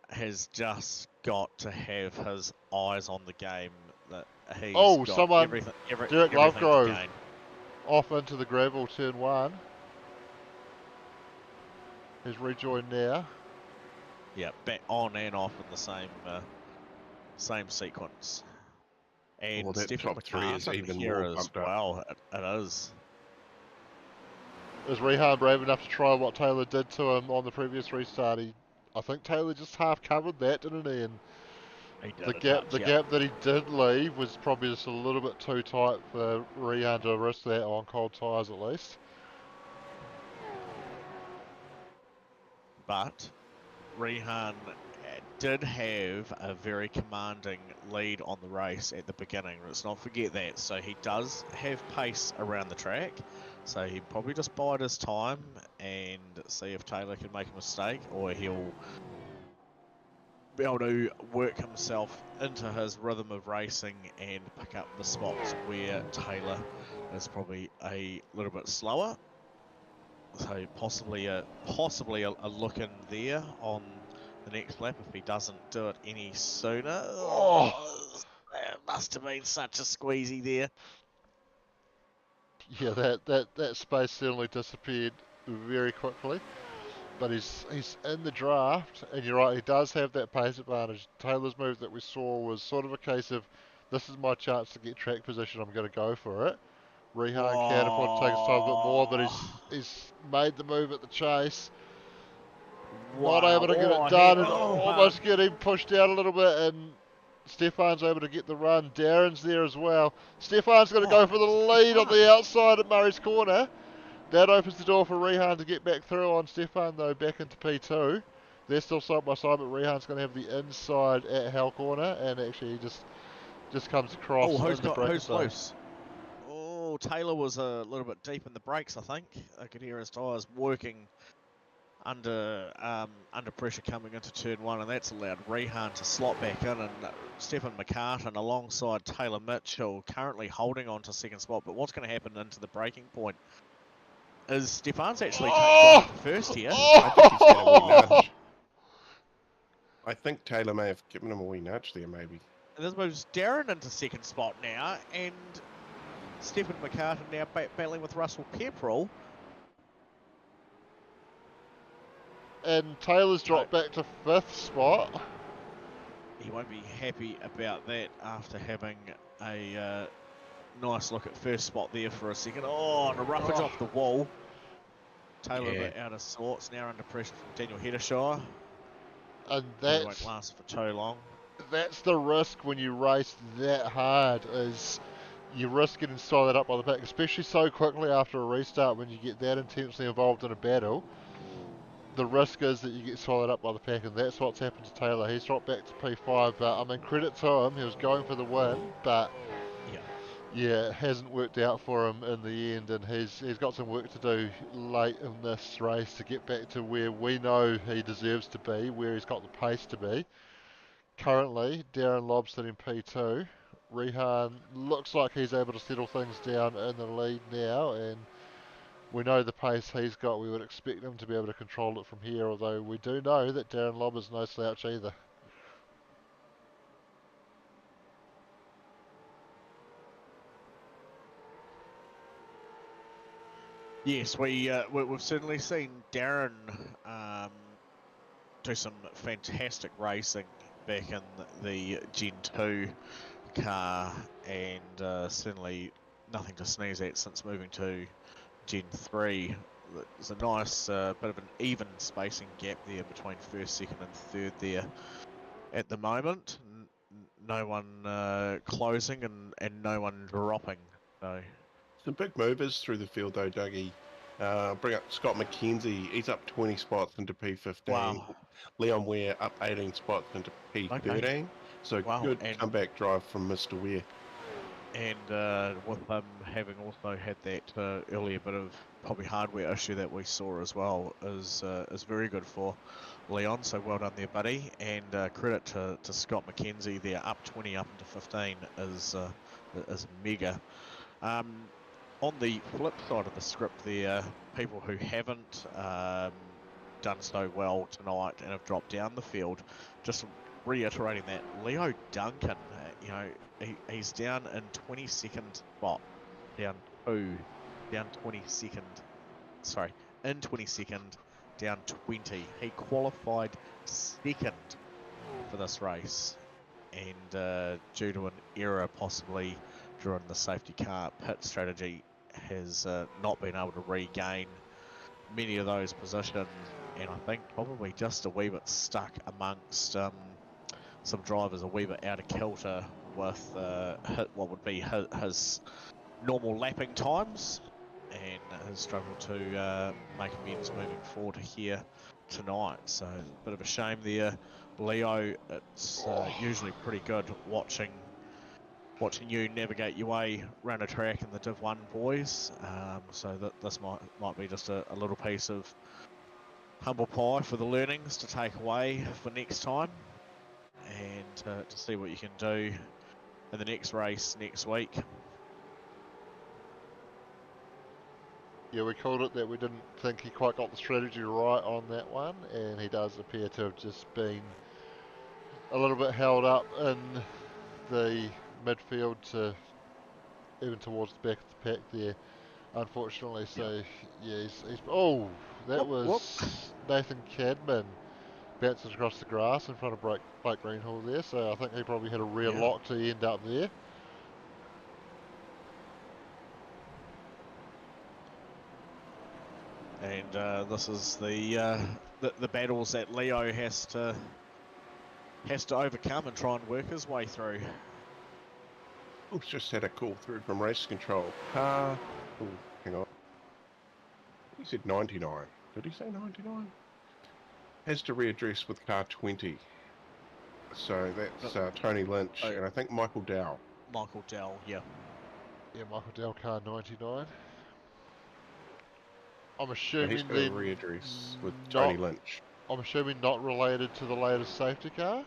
has just got to have his eyes on the game. That he's got someone, Derek Lovegrove, gain. Off into the gravel, turn 1. He's rejoined now. Yeah, back on and off in the same sequence. And that Stephen top 3 is even here more as bumped up. well. It is. Is Rehan brave enough to try what Taylor did to him on the previous restart? I think Taylor just half covered that, didn't he? And the gap that he did leave was probably just a little bit too tight for Rehan to risk that on cold tyres, at least. But Rehan did have a very commanding lead on the race at the beginning. Let's not forget that. So he does have pace around the track. So he'd probably just bide his time and see if Taylor can make a mistake, or he'll be able to work himself into his rhythm of racing and pick up the spots where Taylor is probably a little bit slower. So possibly a look in there on the next lap if he doesn't do it any sooner. Oh, that must have been such a squeezy there. Yeah, that space certainly disappeared very quickly. But he's in the draft, and you're right, he does have that pace advantage. Taylor's move that we saw was sort of a case of, this is my chance to get track position, I'm going to go for it. Rehan can afford to take his time a bit more, but he's made the move at the chase. Wow. Not able to get it done, and almost getting pushed out a little bit, and Stefan's able to get the run. Darren's there as well. Stefan's going to go for the lead on the outside at Murray's corner. That opens the door for Rehan to get back through on Stefan, though, back into P2. They're still side by side, but Rehan's going to have the inside at Hal corner, and actually he just comes across. Oh, who's loose? Oh, Taylor was a little bit deep in the brakes, I think. I could hear his tyres working under pressure coming into turn 1, and that's allowed Rehan to slot back in, and Stephen McCartan alongside Taylor Mitchell currently holding on to second spot. But what's going to happen into the braking point is Stefan's actually taken first here. I think he's had a wee nudge. I think Taylor may have given him a wee nudge there, maybe. And this moves Darren into second spot now, and Stephen McCartan now battling with Russell Pepperell. And Taylor's dropped back to 5th spot. He won't be happy about that after having a nice look at first spot there for a second. Oh, and a roughage off the wall. Taylor a bit out of sorts, now under pressure from Daniel Heddershire. And that won't last for too long. That's the risk when you race that hard, is you risk getting swallowed up by the pack, especially so quickly after a restart when you get that intensely involved in a battle. the risk is that you get swallowed up by the pack, and that's what's happened to Taylor. He's dropped back to P5, but I mean, credit to him, he was going for the win, but Yeah. yeah, it hasn't worked out for him in the end, and he's got some work to do late in this race to get back to where we know he deserves to be, where he's got the pace to be. Currently, Darren Lobb's sitting P2. Rehan looks like he's able to settle things down in the lead now, and we know the pace he's got. We would expect him to be able to control it from here, although we do know that Darren Lobb is no slouch either. Yes, we've certainly seen Darren do some fantastic racing back in the Gen 2 car, and certainly nothing to sneeze at since moving to Gen 3. There's a nice bit of an even spacing gap there between first, second and third there at the moment. No one closing and no one dropping. So Some big movers through the field though, Dougie. Bring up Scott McKenzie. He's up 20 spots into P15. wow. Leon Ware up 18 spots into P13. Okay. So Wow, good and- comeback drive from Mr. Ware. And with them having also had that earlier bit of probably hardware issue that we saw as well is very good for Leon. So well done there, buddy. And credit to Scott McKenzie there, up 20 up into 15 is mega. On the flip side of the script there, people who haven't done so well tonight and have dropped down the field, just reiterating that Leo Duncan, he's down in 22nd spot, down 22nd, sorry, in 22nd, down 20. He qualified second for this race, and due to an error possibly during the safety car pit strategy, has not been able to regain many of those positions, and I think probably just a wee bit stuck amongst some drivers a wee bit out of kilter with what would be his normal lapping times, and has struggled to make amends moving forward here tonight. So a bit of a shame there, Leo. It's usually pretty good watching you navigate your way around a track in the Div 1 boys. So that this might be just a little piece of humble pie for the learnings to take away for next time, and to see what you can do in the next race next week. Yeah, we called it that we didn't think he quite got the strategy right on that one, and he does appear to have just been a little bit held up in the midfield to even towards the back of the pack there, unfortunately. So yeah, he's oh, that was Nathan Cadman bouncing across the grass in front of Blake Greenhall there. So I think he probably had a rear lock to end up there. And this is the battles that Leo has to overcome and try and work his way through. Oh, just had a call through from race control. Oh, hang on. He said 99. Did he say 99? Has to readdress with car 20. So that's Tony Lynch and I think Michael Dow. Michael Dell, yeah. Yeah, Michael Dell, car 99. I'm So assuming he's got to readdress with Tony Lynch. I'm assuming not related to the latest safety car.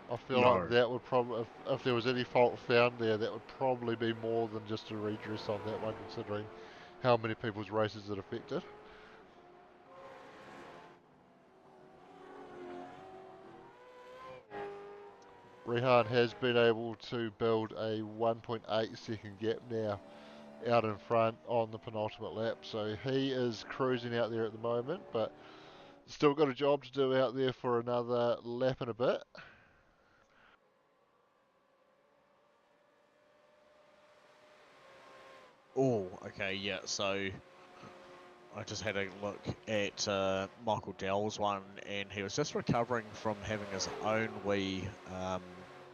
I feel No. like that would probably, if there was any fault found there, that would probably be more than just a redress on that one, considering how many people's races it affected. Rehan has been able to build a 1.8 second gap now out in front on the penultimate lap, so he is cruising out there at the moment, but still got a job to do out there for another lap and a bit. Oh, okay, yeah, so I just had a look at Michael Dell's one, and he was just recovering from having his own wee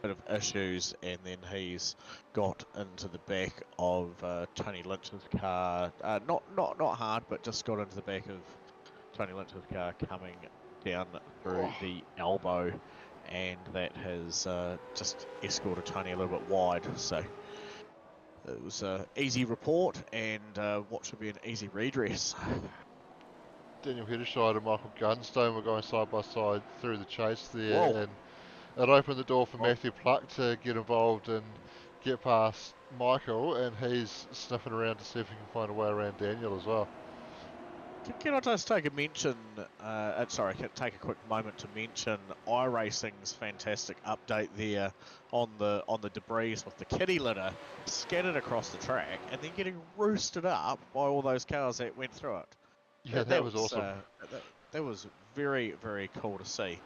bit of issues, and then he's got into the back of Tony Lynch's car. Not hard, but just got into the back of Tony Lynch's car coming down through the elbow, and that has just escorted Tony a little bit wide. So it was an easy report and what should be an easy redress. Daniel Heddershide and Michael Gunstone were going side by side through the chase there, Whoa. and it opened the door for Matthew Pluck to get involved and get past Michael, and he's sniffing around to see if he can find a way around Daniel as well. Can I just take a mention, take a quick moment to mention iRacing's fantastic update there on the debris with the kitty litter scattered across the track and then getting roosted up by all those cars that went through it. Yeah, that was awesome. That was very, very cool to see.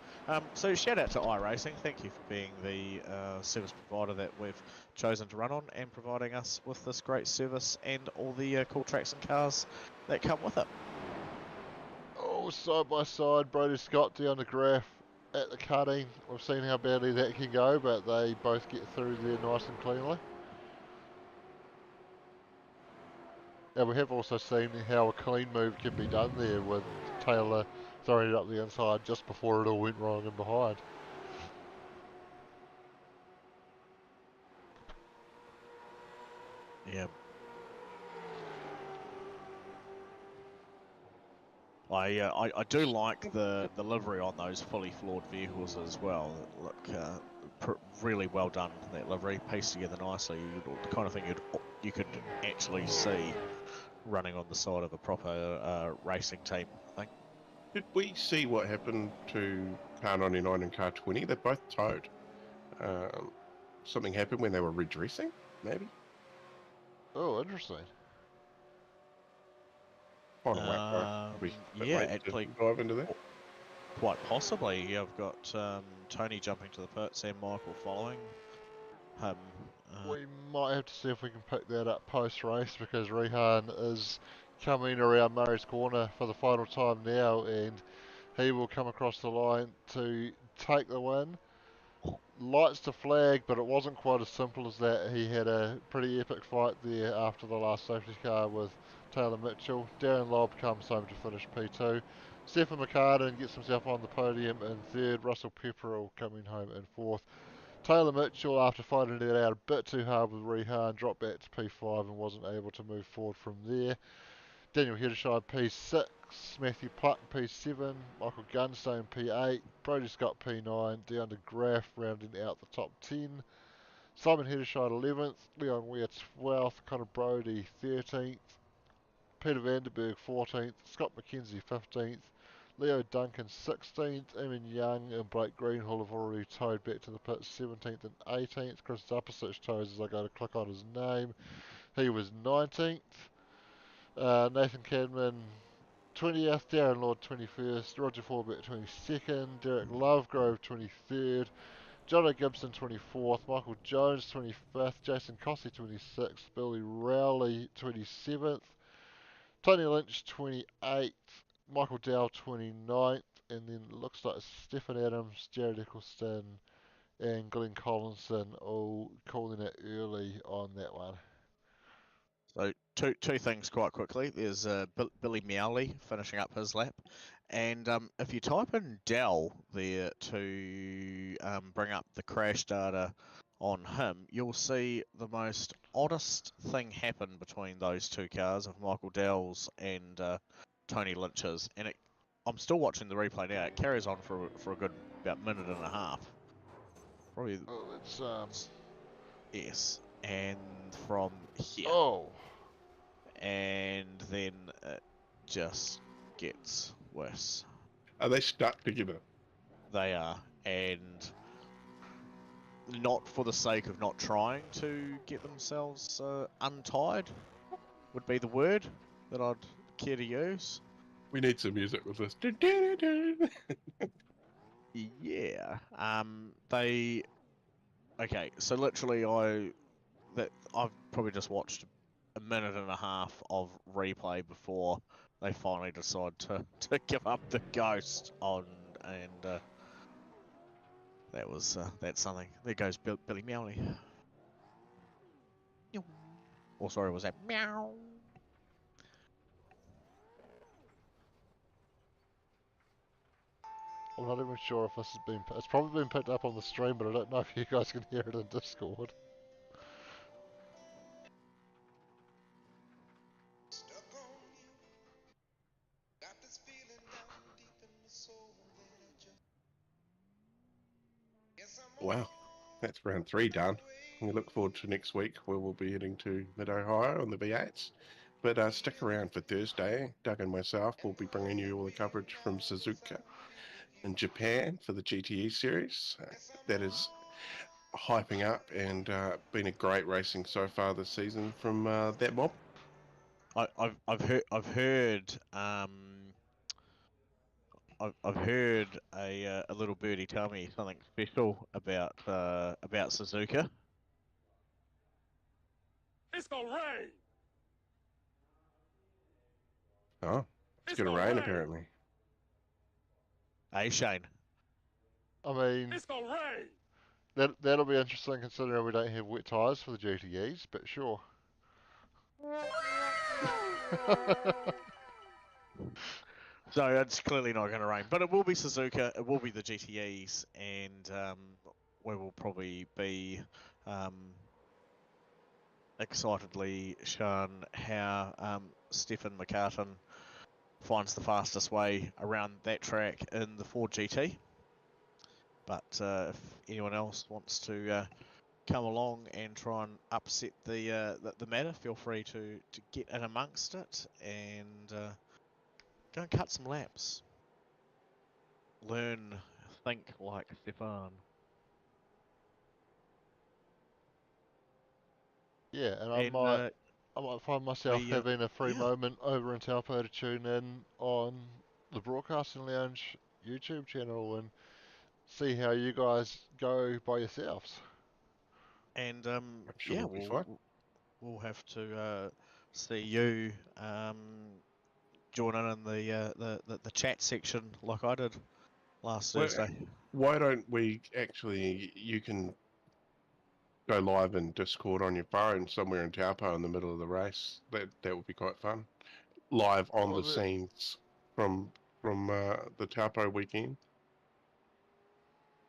So shout out to iRacing. Thank you for being the service provider that we've chosen to run on and providing us with this great service and all the cool tracks and cars that come with it. Oh, side by side, Brody Scott down the graph at the cutting. We've seen how badly that can go, but they both get through there nice and cleanly. And we have also seen how a clean move can be done there with Taylor throwing it up the inside just before it all went wrong and behind. Yeah. I do like the livery on those fully floored vehicles as well. Look, really well done, that livery, pieced together nicely. The kind of thing you could actually see running on the side of a proper racing team, I think. Did we see what happened to car 99 and car 20? They're both towed. Something happened when they were redressing, maybe? Oh, interesting. Yeah, actually, dive into that. quite possibly. You've got Tony jumping to the pits and Michael following him. We might have to see if we can pick that up post-race, because Rehan is coming around Murray's corner for the final time now, and he will come across the line to take the win. Lights to flag, but it wasn't quite as simple as that. He had a pretty epic fight there after the last safety car with Taylor Mitchell. Darren Lobb comes home to finish P2. Stephen McCartan gets himself on the podium in third. Russell Pepperell coming home in fourth. Taylor Mitchell, after fighting it out a bit too hard with Rehan, dropped back to P5 and wasn't able to move forward from there. Daniel Heddershide P6, Matthew Pluck P7, Michael Gunstone P8, Brody Scott P9, down to Graff rounding out the top 10. Simon Heddershide 11th, Leon Weir 12th, Connor Brody 13th, Peter Vanderberg 14th, Scott McKenzie 15th, Leo Duncan 16th, Eamon Young and Blake Greenhall have already towed back to the pit 17th and 18th. Chris Zapasich tows as I go to click on his name. He was 19th. Nathan Cadman 20th, Darren Lord 21st, Roger Forbett 22nd, Derek Lovegrove 23rd, Jono Gibson 24th, Michael Jones 25th, Jason Cossey 26th, Billy Rowley 27th, Tony Lynch 28th, Michael Dow 29th, and then it looks like Stephen Adams, Jared Eccleston, and Glenn Collinson all calling it early on that one. So two things quite quickly. There's Billy Meowley finishing up his lap, and if you type in Dell there to bring up the crash data on him, you'll see the most oddest thing happen between those two cars of Michael Dell's and Tony Lynch's, and I'm still watching the replay now. It carries on for a good about minute and a half. Probably. Oh, it's Yes, and from here. Oh. And then it just gets worse. Are they stuck together? They are, and not for the sake of not trying to get themselves untied would be the word that I'd care to use. We need some music with this. Yeah. Okay, so literally I've probably just watched a minute and a half of replay before they finally decide to give up the ghost on, and that's something. There goes Billy Meowley. Oh, sorry, was that meow? I'm not even sure if this has been. It's probably been picked up on the stream, but I don't know if you guys can hear it in Discord. Wow, that's round 3 done. We look forward to next week where we'll be heading to Mid-Ohio on the V8s. But stick around for Thursday. Doug and myself will be bringing you all the coverage from Suzuka in Japan for the GTE series. That is hyping up and been a great racing so far this season from that mob. I've heard I've heard a little birdie tell me something special about Suzuka. It's gonna rain. Oh, it's going to rain apparently. Hey Shane. I mean, It's gonna rain. that'll be interesting considering we don't have wet tyres for the GTEs, but sure. So it's clearly not going to rain, but it will be Suzuka, it will be the GTEs, and we will probably be excitedly shown how Stefan McCartan finds the fastest way around that track in the Ford GT. But if anyone else wants to come along and try and upset the matter, feel free to get in amongst it and go and cut some laps. Learn, think like Stefan. Yeah, and And I might find myself we, having a free yeah. moment over in Taupo to tune in on the Broadcasting Lounge YouTube channel and see how you guys go by yourselves. And I'm sure yeah, we'll be fine. we'll have to see you join in the chat section like I did last Well, Thursday. why don't we actually, you can go live in Discord on your phone somewhere in Taupo in the middle of the race. That would be quite fun. Live on Well, the scenes from the Taupo weekend.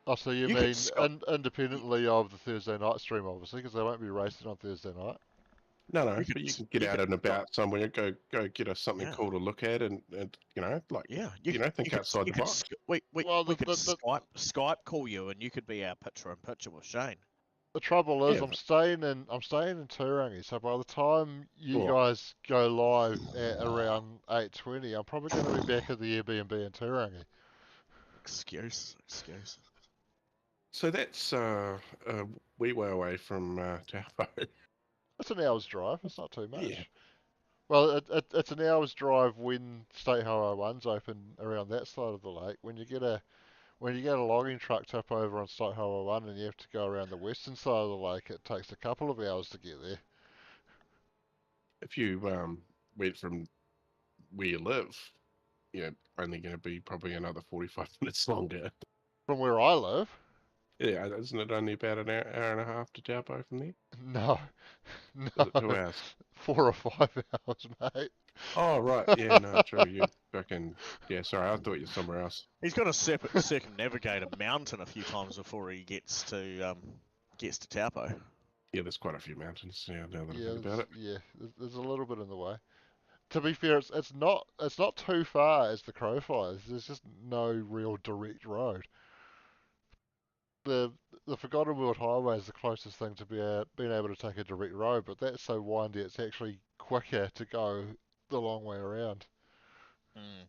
Oh, so you You could mean Scott, independently of the Thursday night stream, obviously, because they won't be racing on Thursday night. No, you could but you can get out could and about somewhere. Go get us something yeah. cool to look at, and you know, like Yeah, think outside the box. we Well, could Skype call you, and you could be our picture in picture with Shane. the trouble is, Yeah. I'm staying in Turangi, so by the time you Well, guys go live at around 8:20, I'm probably going to be back at the Airbnb in Turangi. Excuse. so that's a wee way away from Taupo. It's an hour's drive. It's not too much. Yeah. Well, it's an hour's drive when State Highway 1's open around that side of the lake. When you get a logging truck tip over on State Highway 1 and you have to go around the western side of the lake, it takes a couple of hours to get there. If you went from where you live, only going to be probably another 45 minutes longer. From where I live? Yeah, isn't it only about an hour and a half to Taupo from there? No. Is it 2 hours? 4 or 5 hours, mate. Oh, right. Yeah, no, true. You're fucking... Yeah, sorry, I thought you were somewhere else. He's got to circumnavigate a mountain a few times before he gets to Taupo. Yeah, there's quite a few mountains. Yeah, now that I Yeah, think about it. there's a little bit in the way. To be fair, it's not too far as the crow flies. There's just no real direct road. The Forgotten World Highway is the closest thing to being able to take a direct road, but that's so windy it's actually quicker to go the long way around. Mm.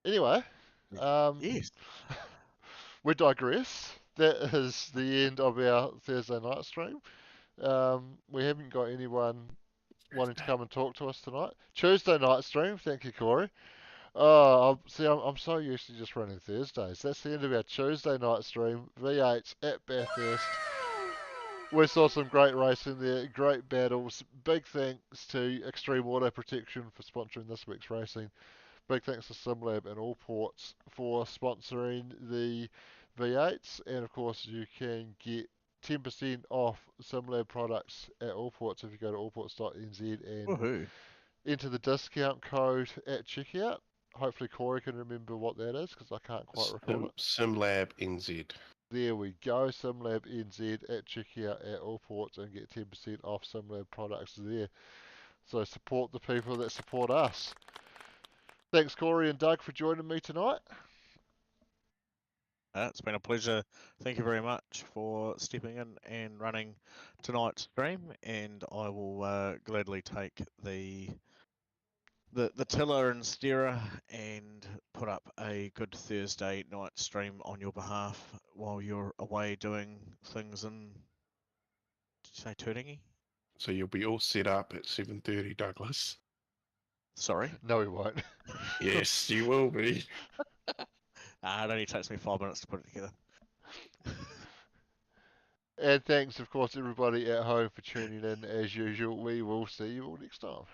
Anyway, Yes. we digress. That is the end of our Thursday night stream. We haven't got anyone wanting to come and talk to us tonight. Tuesday night stream, thank you, Corey. Oh, I'm so used to just running Thursdays. That's the end of our Tuesday night stream. V8s at Bathurst. We saw some great racing there, great battles. Big thanks to Xtreme Auto Protection for sponsoring this week's racing. Big thanks to Sim Lab and All Ports for sponsoring the V8s. And of course, you can get 10% off Sim Lab products at All Ports if you go to allports.nz and Woohoo. enter the discount code at checkout. Hopefully Corey can remember what that is, because I can't quite recall it. Sim Lab NZ. There we go, Sim Lab NZ at checkout at all ports and get 10% off Sim Lab products there. So support the people that support us. Thanks Corey and Doug for joining me tonight. It's been a pleasure. Thank you very much for stepping in and running tonight's stream, and I will gladly take the tiller and steerer and put up a good Thursday night stream on your behalf while you're away doing things in, did you say Tūringi? So you'll be all set up at 7:30, Douglas. Sorry? No, we won't. Yes, you will be. It only takes me 5 minutes to put it together. And thanks, of course, everybody at home for tuning in as usual. We will see you all next time.